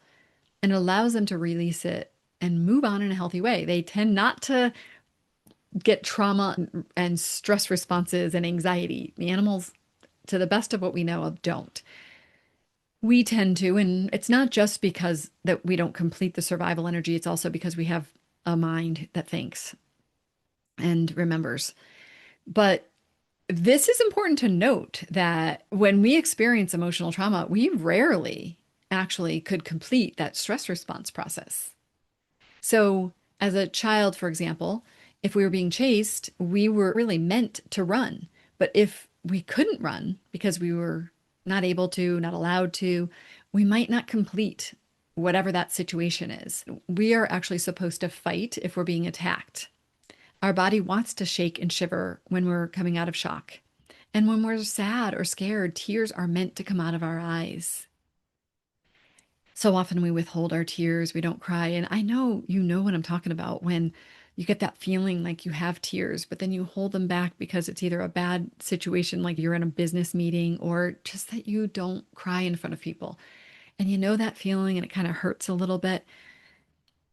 and it allows them to release it and move on in a healthy way. They tend not to get trauma and stress responses and anxiety. The animals, to the best of what we know of, don't. We tend to, and it's not just because that we don't complete the survival energy, it's also because we have a mind that thinks and remembers. But this is important to note that when we experience emotional trauma, we rarely actually could complete that stress response process. So, as a child, for example, if we were being chased, we were really meant to run. But if we couldn't run because we were not able to, not allowed to, we might not complete whatever that situation is. We are actually supposed to fight if we're being attacked. Our body wants to shake and shiver when we're coming out of shock. And when we're sad or scared, tears are meant to come out of our eyes. So often we withhold our tears, we don't cry. And I know you know what I'm talking about when you get that feeling like you have tears, but then you hold them back because it's either a bad situation, like you're in a business meeting, or just that you don't cry in front of people. And you know that feeling and it kind of hurts a little bit.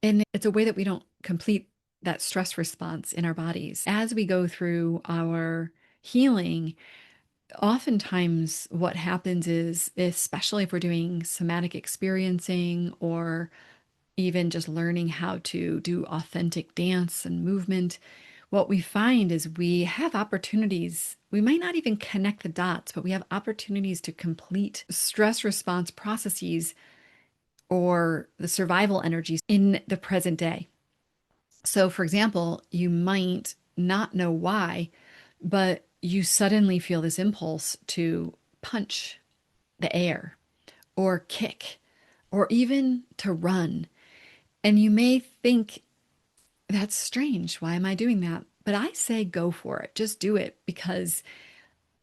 And it's a way that we don't complete that stress response in our bodies. As we go through our healing, oftentimes what happens is, especially if we're doing somatic experiencing or even just learning how to do authentic dance and movement, what we find is we have opportunities. We might not even connect the dots, but we have opportunities to complete stress response processes or the survival energies in the present day. So, for example, you might not know why, but you suddenly feel this impulse to punch the air or kick or even to run. And you may think, that's strange. Why am I doing that? But I say go for it. Just do it because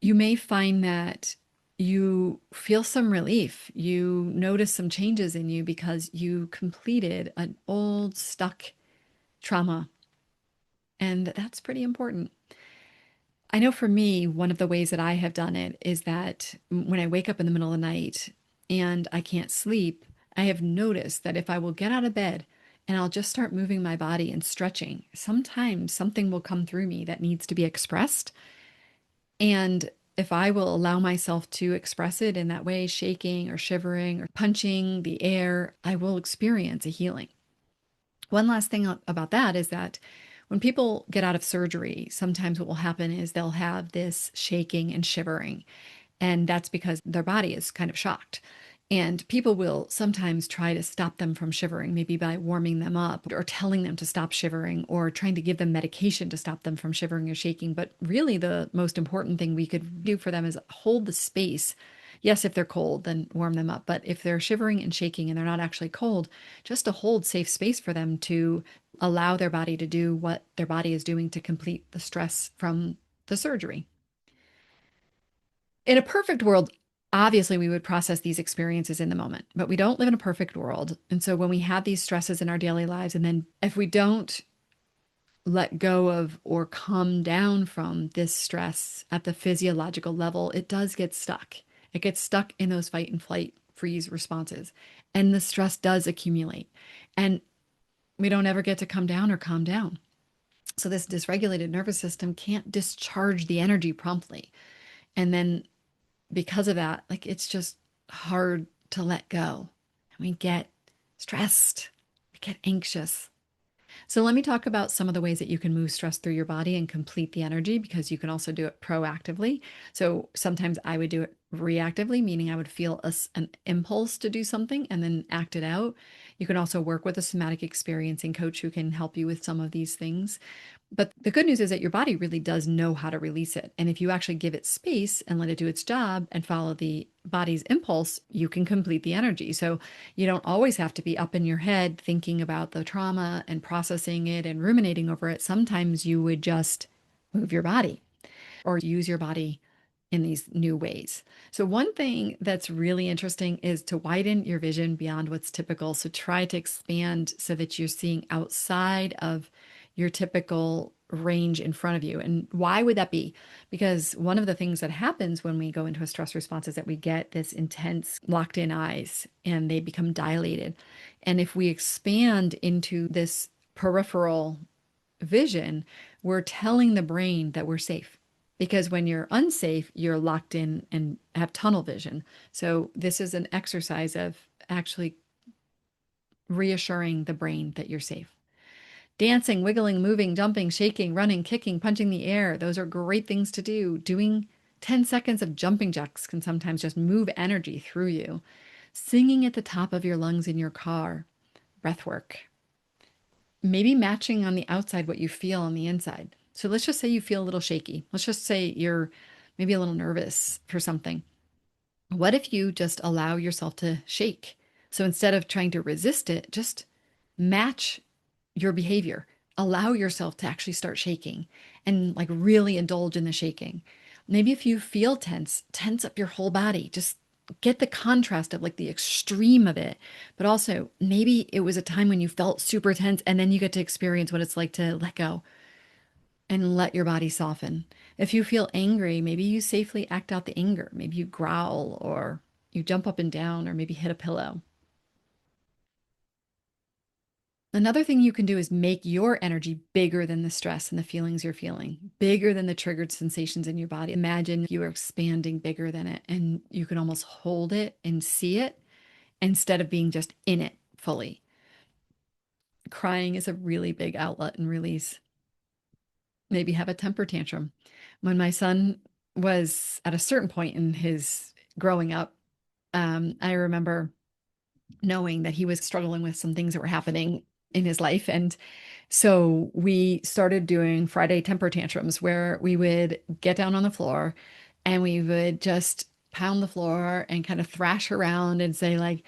you may find that you feel some relief. You notice some changes in you because you completed an old stuck trauma. And that's pretty important. I know for me, one of the ways that I have done it is that when I wake up in the middle of the night and I can't sleep, I have noticed that if I will get out of bed and I'll just start moving my body and stretching, sometimes something will come through me that needs to be expressed. And if I will allow myself to express it in that way, shaking or shivering or punching the air, I will experience a healing. One last thing about that is that when people get out of surgery, sometimes what will happen is they'll have this shaking and shivering. And that's because their body is kind of shocked. And people will sometimes try to stop them from shivering, maybe by warming them up or telling them to stop shivering or trying to give them medication to stop them from shivering or shaking. But really, the most important thing we could do for them is hold the space. Yes, if they're cold, then warm them up. But if they're shivering and shaking and they're not actually cold, just to hold safe space for them to allow their body to do what their body is doing to complete the stress from the surgery. In a perfect world, obviously we would process these experiences in the moment, but we don't live in a perfect world. And so when we have these stresses in our daily lives, and then if we don't let go of or calm down from this stress at the physiological level, it does get stuck. It gets stuck in those fight and flight freeze responses. And the stress does accumulate. And we don't ever get to come down or calm down. So this dysregulated nervous system can't discharge the energy promptly. And then because of that, like it's just hard to let go. We get stressed, we get anxious. So let me talk about some of the ways that you can move stress through your body and complete the energy, because you can also do it proactively. So sometimes I would do it reactively, meaning I would feel an impulse to do something and then act it out. You can also work with a somatic experiencing coach who can help you with some of these things. But the good news is that your body really does know how to release it. And if you actually give it space and let it do its job and follow the body's impulse, you can complete the energy. So you don't always have to be up in your head thinking about the trauma and processing it and ruminating over it. Sometimes you would just move your body or use your body in these new ways. So, one thing that's really interesting is to widen your vision beyond what's typical. So, try to expand so that you're seeing outside of your typical range in front of you. And why would that be? Because one of the things that happens when we go into a stress response is that we get this intense locked in eyes and they become dilated. And if we expand into this peripheral vision, we're telling the brain that we're safe. Because when you're unsafe, you're locked in and have tunnel vision. So, this is an exercise of actually reassuring the brain that you're safe. Dancing, wiggling, moving, jumping, shaking, running, kicking, punching the air. Those are great things to do. Doing 10 seconds of jumping jacks can sometimes just move energy through you. Singing at the top of your lungs in your car, breath work. Maybe matching on the outside what you feel on the inside. So let's just say you feel a little shaky. Let's just say you're maybe a little nervous for something. What if you just allow yourself to shake? So instead of trying to resist it, just match your behavior. Allow yourself to actually start shaking and like really indulge in the shaking. Maybe if you feel tense, tense up your whole body. Just get the contrast of like the extreme of it. But also, maybe it was a time when you felt super tense and then you get to experience what it's like to let go and let your body soften. If you feel angry, maybe you safely act out the anger. Maybe you growl or you jump up and down or maybe hit a pillow. Another thing you can do is make your energy bigger than the stress and the feelings you're feeling, bigger than the triggered sensations in your body. Imagine you are expanding bigger than it and you can almost hold it and see it instead of being just in it fully. Crying is a really big outlet and release. Maybe have a temper tantrum. When my son was at a certain point in his growing up, I remember knowing that he was struggling with some things that were happening in his life. And so we started doing Friday temper tantrums where we would get down on the floor and we would just pound the floor and kind of thrash around and say, like,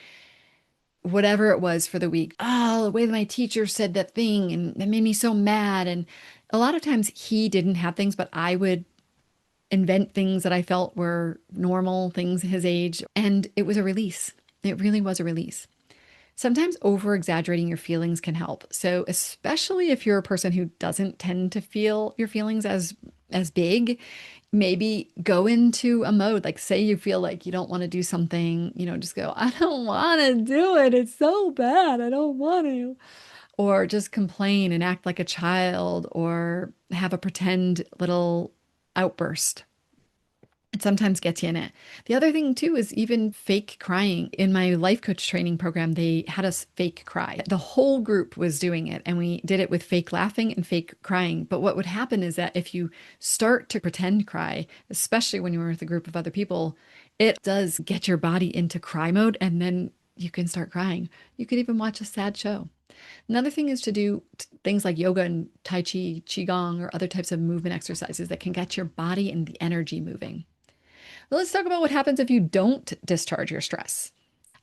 whatever it was for the week. Oh, the way that my teacher said that thing and that made me so mad. And a lot of times he didn't have things, but I would invent things that I felt were normal things his age. And it was a release. It really was a release. Sometimes over exaggerating your feelings can help. So, especially if you're a person who doesn't tend to feel your feelings as big, maybe go into a mode like say you feel like you don't want to do something, just go, I don't want to do it. It's so bad. I don't want to. Or just complain and act like a child or have a pretend little outburst. It sometimes gets you in it. The other thing too is even fake crying. In my life coach training program, they had us fake cry. The whole group was doing it and we did it with fake laughing and fake crying. But what would happen is that if you start to pretend cry, especially when you're with a group of other people, it does get your body into cry mode and then you can start crying. You could even watch a sad show. Another thing is to do things like yoga and Tai Chi, Qigong, or other types of movement exercises that can get your body and the energy moving. Well, let's talk about what happens if you don't discharge your stress.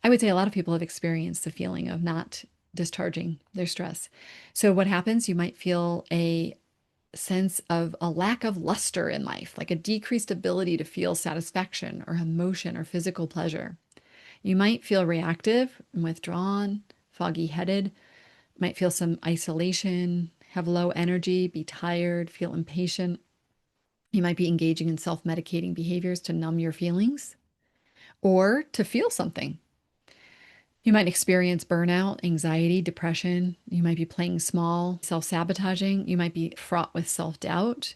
I would say a lot of people have experienced the feeling of not discharging their stress. So, what happens? You might feel a sense of a lack of luster in life, like a decreased ability to feel satisfaction or emotion or physical pleasure. You might feel reactive and withdrawn, foggy headed, might feel some isolation, have low energy, be tired, feel impatient. You might be engaging in self medicating behaviors to numb your feelings or to feel something. You might experience burnout, anxiety, depression. You might be playing small, self sabotaging. You might be fraught with self doubt.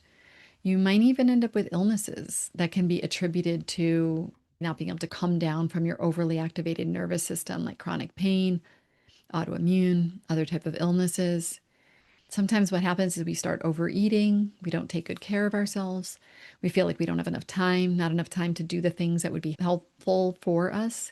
You might even end up with illnesses that can be attributed to not being able to come down from your overly activated nervous system, like chronic pain, autoimmune, other type of illnesses. Sometimes what happens is we start overeating, we don't take good care of ourselves, we feel like we don't have enough time, not enough time to do the things that would be helpful for us.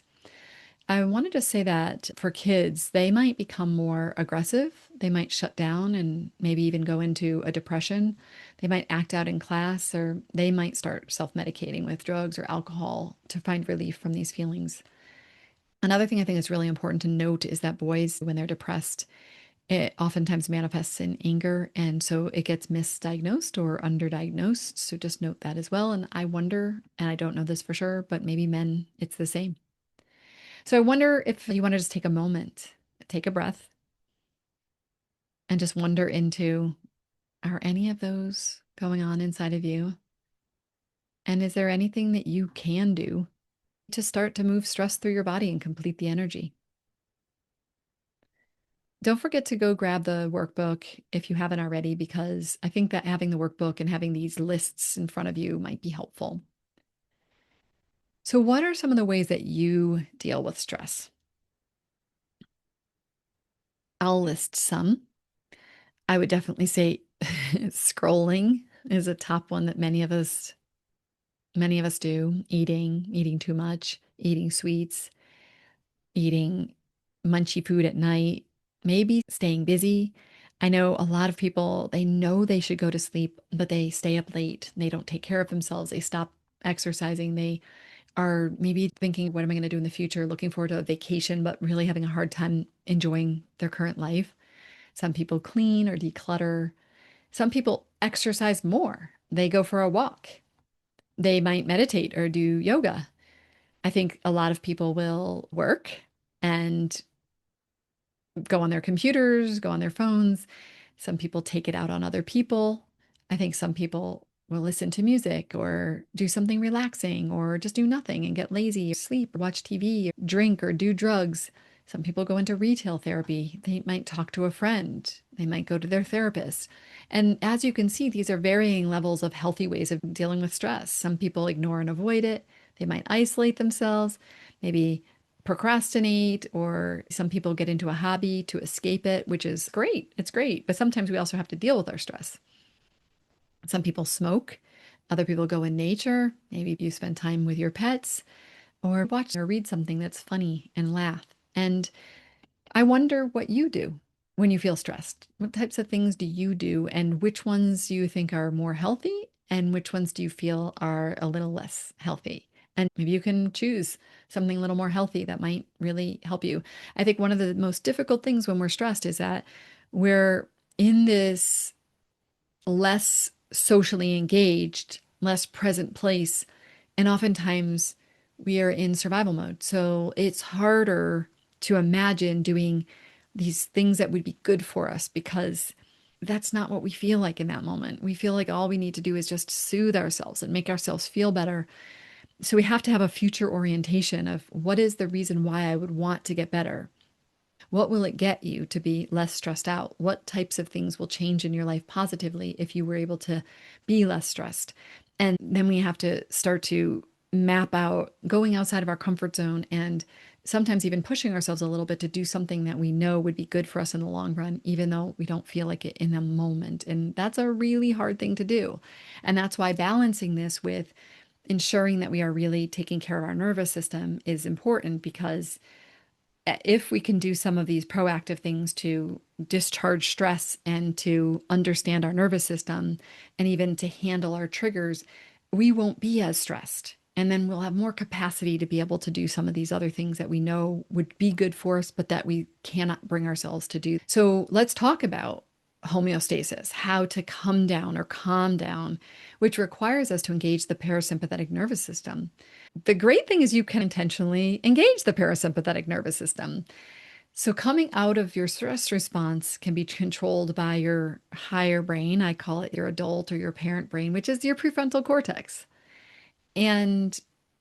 I wanted to say that for kids, they might become more aggressive. They might shut down and maybe even go into a depression. They might act out in class, or they might start self medicating with drugs or alcohol to find relief from these feelings. Another thing I think is really important to note is that boys, when they're depressed, it oftentimes manifests in anger. And so it gets misdiagnosed or underdiagnosed. So just note that as well. And I wonder, and I don't know this for sure, but maybe men, it's the same. So I wonder if you want to just take a moment, take a breath, and just wonder into, are any of those going on inside of you? And is there anything that you can do to start to move stress through your body and complete the energy? Don't forget to go grab the workbook if you haven't already, because I think that having the workbook and having these lists in front of you might be helpful. So, what are some of the ways that you deal with stress? I'll list some. I would definitely say scrolling is a top one that many of us do. Eating too much, eating sweets, eating munchy food at night, maybe staying busy. I know a lot of people, they know they should go to sleep, but they stay up late. They don't take care of themselves. They stop exercising. They are maybe thinking, what am I going to do in the future? Looking forward to a vacation, but really having a hard time enjoying their current life. Some people clean or declutter. Some people exercise more. They go for a walk. They might meditate or do yoga. I think a lot of people will work and go on their computers, go on their phones. Some people take it out on other people. I think some people will listen to music or do something relaxing or just do nothing and get lazy, or sleep, or watch TV, or drink, or do drugs. Some people go into retail therapy. They might talk to a friend. They might go to their therapist. And as you can see, these are varying levels of healthy ways of dealing with stress. Some people ignore and avoid it. They might isolate themselves, maybe procrastinate, or some people get into a hobby to escape it, which is great. It's great. But sometimes we also have to deal with our stress. Some people smoke, other people go in nature. Maybe you spend time with your pets or watch or read something that's funny and laugh. And I wonder what you do when you feel stressed. What types of things do you do, and which ones do you think are more healthy, and which ones do you feel are a little less healthy? And maybe you can choose something a little more healthy that might really help you. I think one of the most difficult things when we're stressed is that we're in this less socially engaged, less present place. And oftentimes we are in survival mode. So it's harder to imagine doing these things that would be good for us, because that's not what we feel like in that moment. We feel like all we need to do is just soothe ourselves and make ourselves feel better. So we have to have a future orientation of, what is the reason why I would want to get better? What will it get you to be less stressed out? What types of things will change in your life positively if you were able to be less stressed? And then we have to start to map out going outside of our comfort zone, and sometimes even pushing ourselves a little bit to do something that we know would be good for us in the long run, even though we don't feel like it in the moment. And that's a really hard thing to do. And that's why balancing this with ensuring that we are really taking care of our nervous system is important, because if we can do some of these proactive things to discharge stress and to understand our nervous system and even to handle our triggers, we won't be as stressed. And then we'll have more capacity to be able to do some of these other things that we know would be good for us, but that we cannot bring ourselves to do. So let's talk about homeostasis, how to come down or calm down, which requires us to engage the parasympathetic nervous system. The great thing is you can intentionally engage the parasympathetic nervous system. So coming out of your stress response can be controlled by your higher brain. I call it your adult or your parent brain, which is your prefrontal cortex. And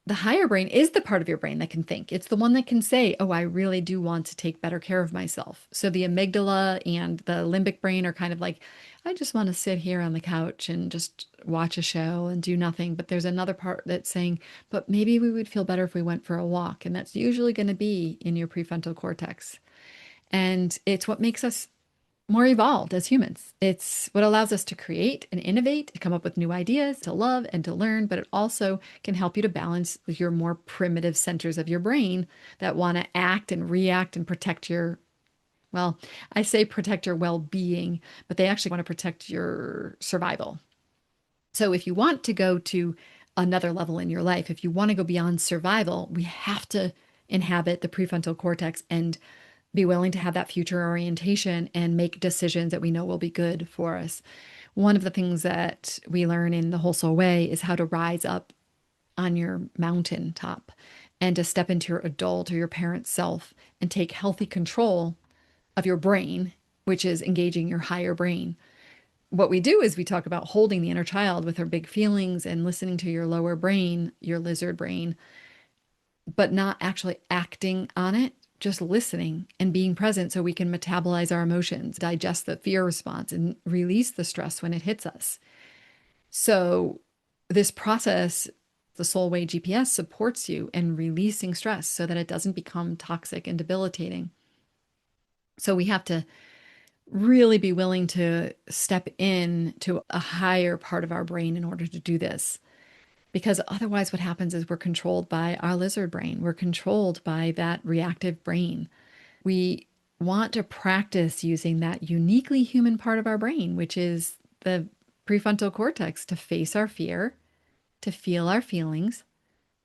The higher brain is the part of your brain that can think. It's the one that can say, oh, I really do want to take better care of myself. So the amygdala and the limbic brain are kind of like, I just want to sit here on the couch and just watch a show and do nothing. But there's another part that's saying, but maybe we would feel better if we went for a walk. And that's usually going to be in your prefrontal cortex. And it's what makes us more evolved as humans. It's what allows us to create and innovate, to come up with new ideas, to love and to learn, but it also can help you to balance your more primitive centers of your brain that want to act and react and protect your, well, I say protect your well-being, but they actually want to protect your survival. So if you want to go to another level in your life, if you want to go beyond survival, we have to inhabit the prefrontal cortex and be willing to have that future orientation and make decisions that we know will be good for us. One of the things that we learn in the Whole Soul Way is how to rise up on your mountaintop and to step into your adult or your parent self and take healthy control of your brain, which is engaging your higher brain. What we do is we talk about holding the inner child with her big feelings and listening to your lower brain, your lizard brain, but not actually acting on it, just listening and being present so we can metabolize our emotions, digest the fear response, and release the stress when it hits us. So, this process, the Soul Way GPS, supports you in releasing stress so that it doesn't become toxic and debilitating. So, we have to really be willing to step in to a higher part of our brain in order to do this. Because otherwise, what happens is we're controlled by our lizard brain. We're controlled by that reactive brain. We want to practice using that uniquely human part of our brain, which is the prefrontal cortex, to face our fear, to feel our feelings,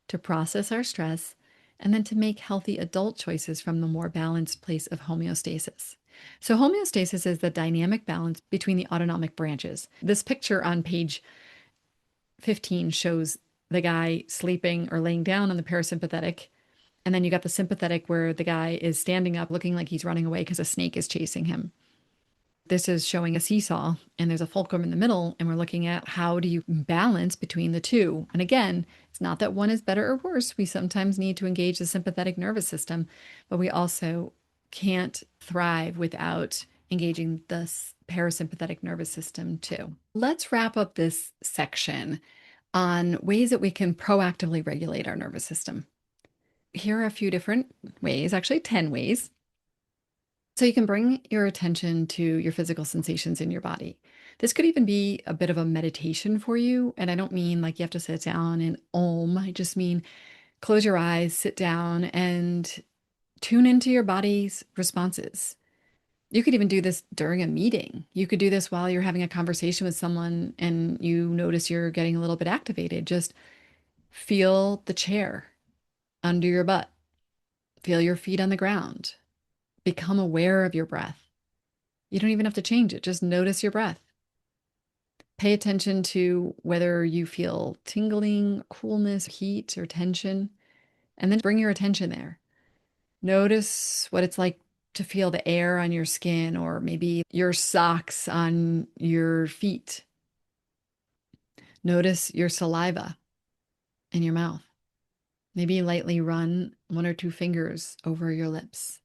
to process our stress, and then to make healthy adult choices from the more balanced place of homeostasis. So, homeostasis is the dynamic balance between the autonomic branches. This picture on page 15 shows the guy sleeping or laying down on the parasympathetic. And then you got the sympathetic where the guy is standing up looking like he's running away because a snake is chasing him. This is showing a seesaw and there's a fulcrum in the middle. And we're looking at how do you balance between the two. And again, it's not that one is better or worse. We sometimes need to engage the sympathetic nervous system, but we also can't thrive without engaging the parasympathetic nervous system too. Let's wrap up this section on ways that we can proactively regulate our nervous system. Here are a few different ways, actually 10 ways. So you can bring your attention to your physical sensations in your body. This could even be a bit of a meditation for you. And I don't mean like you have to sit down and om. I just mean close your eyes, sit down, and tune into your body's responses. You could even do this during a meeting. You could do this while you're having a conversation with someone and you notice you're getting a little bit activated. Just feel the chair under your butt. Feel your feet on the ground. Become aware of your breath. You don't even have to change it. Just notice your breath. Pay attention to whether you feel tingling, coolness, heat, or tension, and then bring your attention there. Notice what it's like to feel the air on your skin or maybe your socks on your feet. Notice your saliva in your mouth. Maybe lightly run one or two fingers over your lips.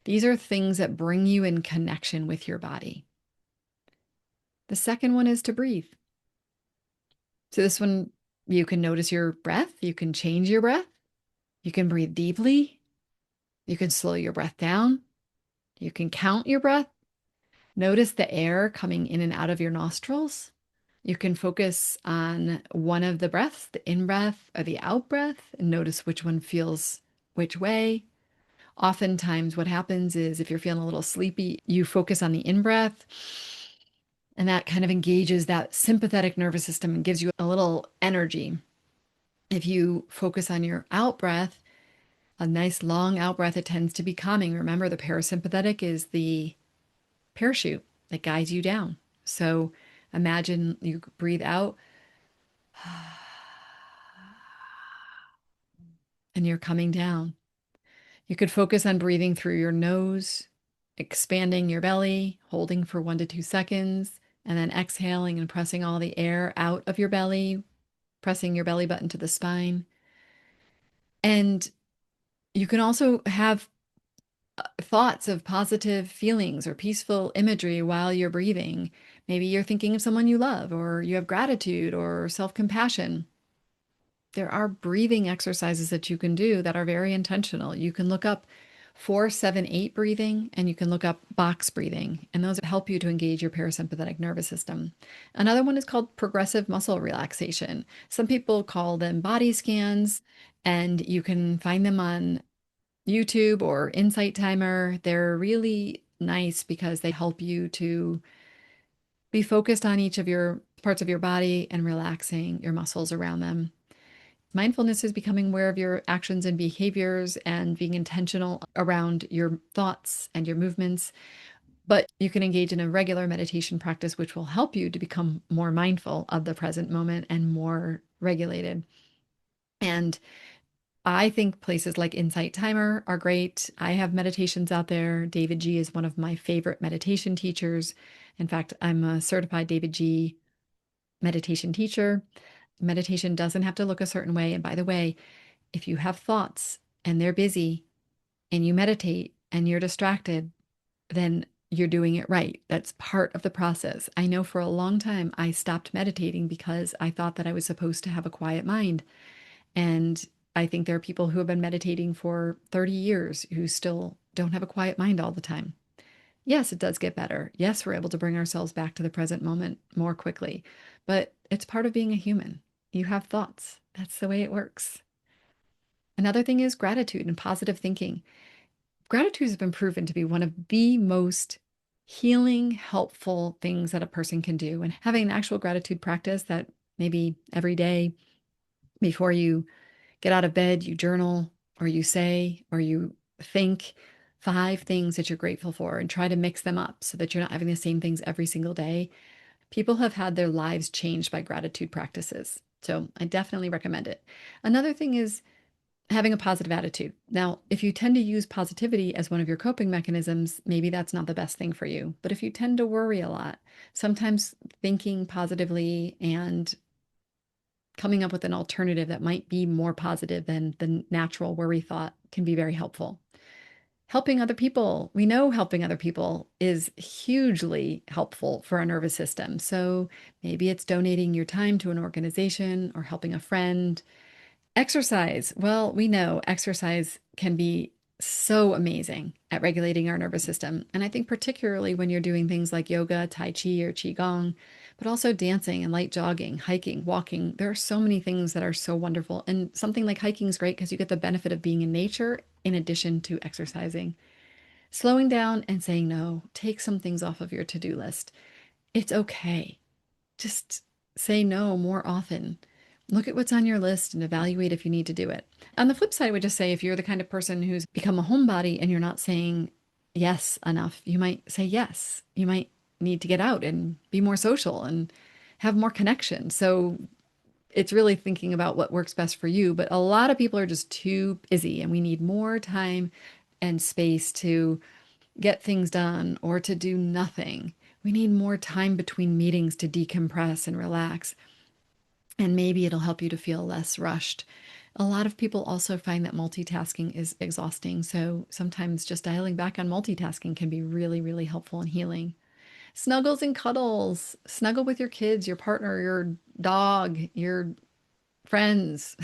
These are things that bring you in connection with your body. The second one is to breathe. So this one, you can notice your breath. You can change your breath. You can breathe deeply. You can slow your breath down. You can count your breath. Notice the air coming in and out of your nostrils. You can focus on one of the breaths, the in-breath or the out-breath, and notice which one feels which way. Oftentimes what happens is if you're feeling a little sleepy, you focus on the in-breath, and that kind of engages that sympathetic nervous system and gives you a little energy. If you focus on your out-breath, a nice long out-breath, it tends to be calming. Remember, the parasympathetic is the parachute that guides you down. So imagine you breathe out and you're coming down. You could focus on breathing through your nose, expanding your belly, holding for 1 to 2 seconds, and then exhaling and pressing all the air out of your belly, pressing your belly button to the spine. And you can also have thoughts of positive feelings or peaceful imagery while you're breathing. Maybe you're thinking of someone you love, or you have gratitude or self compassion. There are breathing exercises that you can do that are very intentional. You can look up 4-7-8 breathing, and you can look up box breathing, and those help you to engage your parasympathetic nervous system. Another one is called progressive muscle relaxation. Some people call them body scans, and you can find them on YouTube or Insight Timer. They're really nice because they help you to be focused on each of your parts of your body and relaxing your muscles around them. Mindfulness is becoming aware of your actions and behaviors and being intentional around your thoughts and your movements. But you can engage in a regular meditation practice, which will help you to become more mindful of the present moment and more regulated. And I think places like Insight Timer are great. I have meditations out there. David G is one of my favorite meditation teachers. In fact, I'm a certified David G meditation teacher. Meditation doesn't have to look a certain way. And by the way, if you have thoughts and they're busy and you meditate and you're distracted, then you're doing it right. That's part of the process. I know for a long time I stopped meditating because I thought that I was supposed to have a quiet mind. And I think there are people who have been meditating for 30 years who still don't have a quiet mind all the time. Yes, it does get better. Yes, we're able to bring ourselves back to the present moment more quickly, but it's part of being a human. You have thoughts. That's the way it works. Another thing is gratitude and positive thinking. Gratitude has been proven to be one of the most healing, helpful things that a person can do. And having an actual gratitude practice that maybe every day before you get out of bed, you journal or you say or you think 5 things that you're grateful for and try to mix them up so that you're not having the same things every single day. People have had their lives changed by gratitude practices. So I definitely recommend it. Another thing is having a positive attitude. Now, if you tend to use positivity as one of your coping mechanisms, maybe that's not the best thing for you. But if you tend to worry a lot, sometimes thinking positively and coming up with an alternative that might be more positive than the natural worry thought can be very helpful. Helping other people. We know helping other people is hugely helpful for our nervous system. So maybe it's donating your time to an organization or helping a friend. Exercise. Well, we know exercise can be so amazing at regulating our nervous system. And I think particularly when you're doing things like yoga, Tai Chi, or Qigong, but also dancing and light jogging, hiking, walking. There are so many things that are so wonderful. And something like hiking is great because you get the benefit of being in nature in addition to exercising. Slowing down and saying no. Take some things off of your to-do list. It's okay. Just say no more often. Look at what's on your list and evaluate if you need to do it. On the flip side, I would just say if you're the kind of person who's become a homebody and you're not saying yes enough, you might say yes. You might need to get out and be more social and have more connection. So it's really thinking about what works best for you. But a lot of people are just too busy, and we need more time and space to get things done or to do nothing. We need more time between meetings to decompress and relax. And maybe it'll help you to feel less rushed. A lot of people also find that multitasking is exhausting. So sometimes just dialing back on multitasking can be really, really helpful and healing. Snuggles and cuddles. Snuggle with your kids, your partner, your dog, your friends.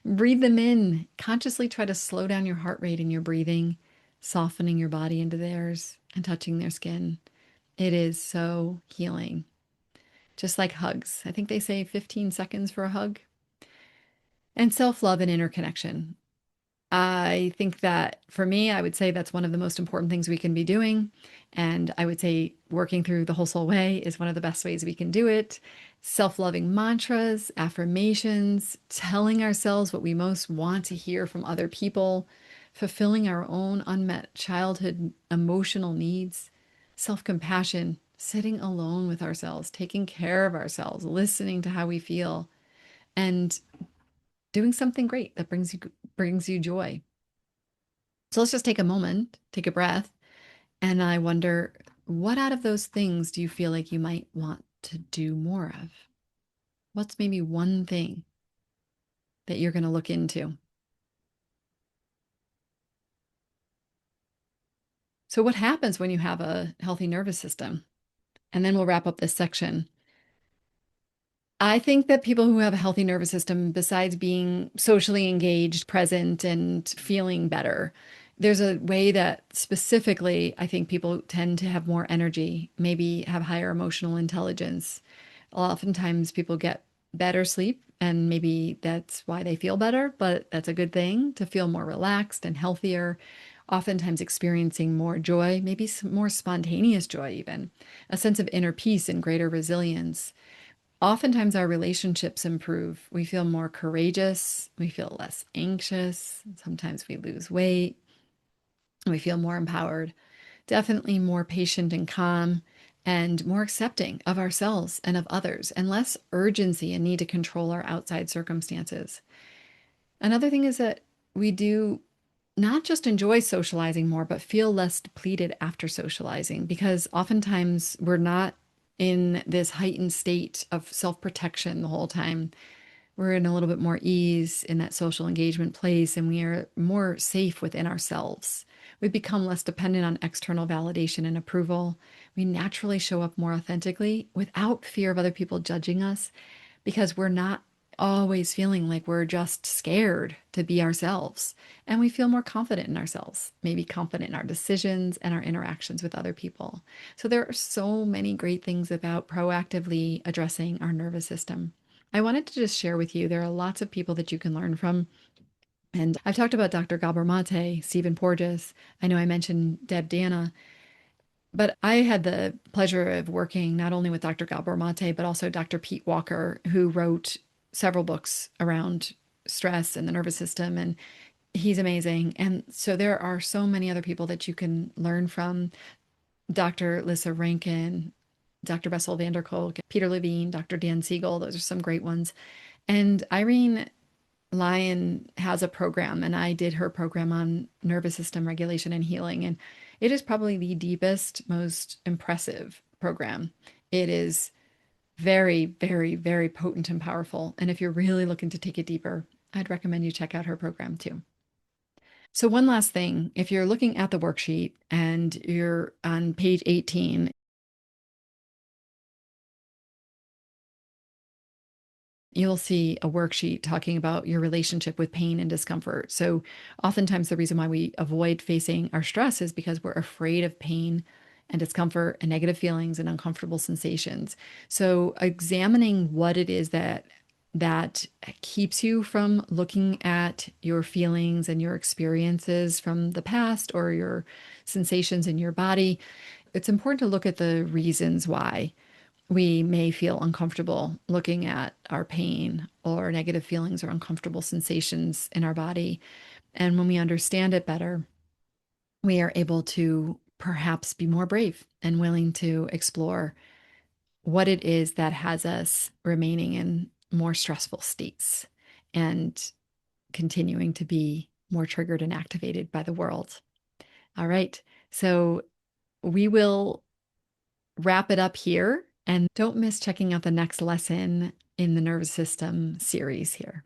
Breathe them in. Consciously try to slow down your heart rate and your breathing, softening your body into theirs and touching their skin. It is so healing. Just like hugs. I think they say 15 seconds for a hug. And self-love and interconnection. I think that for me, I would say that's one of the most important things we can be doing. And I would say working through the whole soul way is one of the best ways we can do it. Self-loving mantras, affirmations, telling ourselves what we most want to hear from other people, fulfilling our own unmet childhood emotional needs, self-compassion, sitting alone with ourselves, taking care of ourselves, listening to how we feel, and doing something great that brings you joy. So let's just take a moment, take a breath, and I wonder, what out of those things do you feel like you might want to do more of? What's maybe one thing that you're going to look into? So, what happens when you have a healthy nervous system? And then we'll wrap up this section. I think that people who have a healthy nervous system, besides being socially engaged, present, and feeling better, there's a way that specifically I think people tend to have more energy, maybe have higher emotional intelligence. Oftentimes people get better sleep, and maybe that's why they feel better, but that's a good thing to feel more relaxed and healthier. Oftentimes experiencing more joy, maybe some more spontaneous joy, even a sense of inner peace and greater resilience. Oftentimes, our relationships improve. We feel more courageous. We feel less anxious. Sometimes we lose weight. We feel more empowered. Definitely more patient and calm and more accepting of ourselves and of others, and less urgency and need to control our outside circumstances. Another thing is that we do not just enjoy socializing more, but feel less depleted after socializing because oftentimes we're not in this heightened state of self protection the whole time. We're in a little bit more ease in that social engagement place, and we are more safe within ourselves. We become less dependent on external validation and approval. We naturally show up more authentically without fear of other people judging us because we're not always feeling like we're just scared to be ourselves. And we feel more confident in ourselves, maybe confident in our decisions and our interactions with other people. So there are so many great things about proactively addressing our nervous system. I wanted to just share with you, there are lots of people that you can learn from. And I've talked about Dr. Gabor Mate, Stephen Porges. I know I mentioned Deb Dana, but I had the pleasure of working not only with Dr. Gabor Mate, but also Dr. Pete Walker, who wrote several books around stress and the nervous system. And he's amazing. And so there are so many other people that you can learn from. Dr. Lissa Rankin, Dr. Bessel van der Kolk, Peter Levine, Dr. Dan Siegel. Those are some great ones. And Irene Lyon has a program, and I did her program on nervous system regulation and healing. And it is probably the deepest, most impressive program. It is very, very, very potent and powerful. And if you're really looking to take it deeper, I'd recommend you check out her program too. So, one last thing, if you're looking at the worksheet and you're on page 18, you'll see a worksheet talking about your relationship with pain and discomfort. So, oftentimes, the reason why we avoid facing our stress is because we're afraid of pain and discomfort and negative feelings and uncomfortable sensations. So, examining what it is that keeps you from looking at your feelings and your experiences from the past or your sensations in your body, it's important to look at the reasons why we may feel uncomfortable looking at our pain or negative feelings or uncomfortable sensations in our body. And when we understand it better, we are able to perhaps be more brave and willing to explore what it is that has us remaining in more stressful states and continuing to be more triggered and activated by the world. All right. So we will wrap it up here, and don't miss checking out the next lesson in the nervous system series here.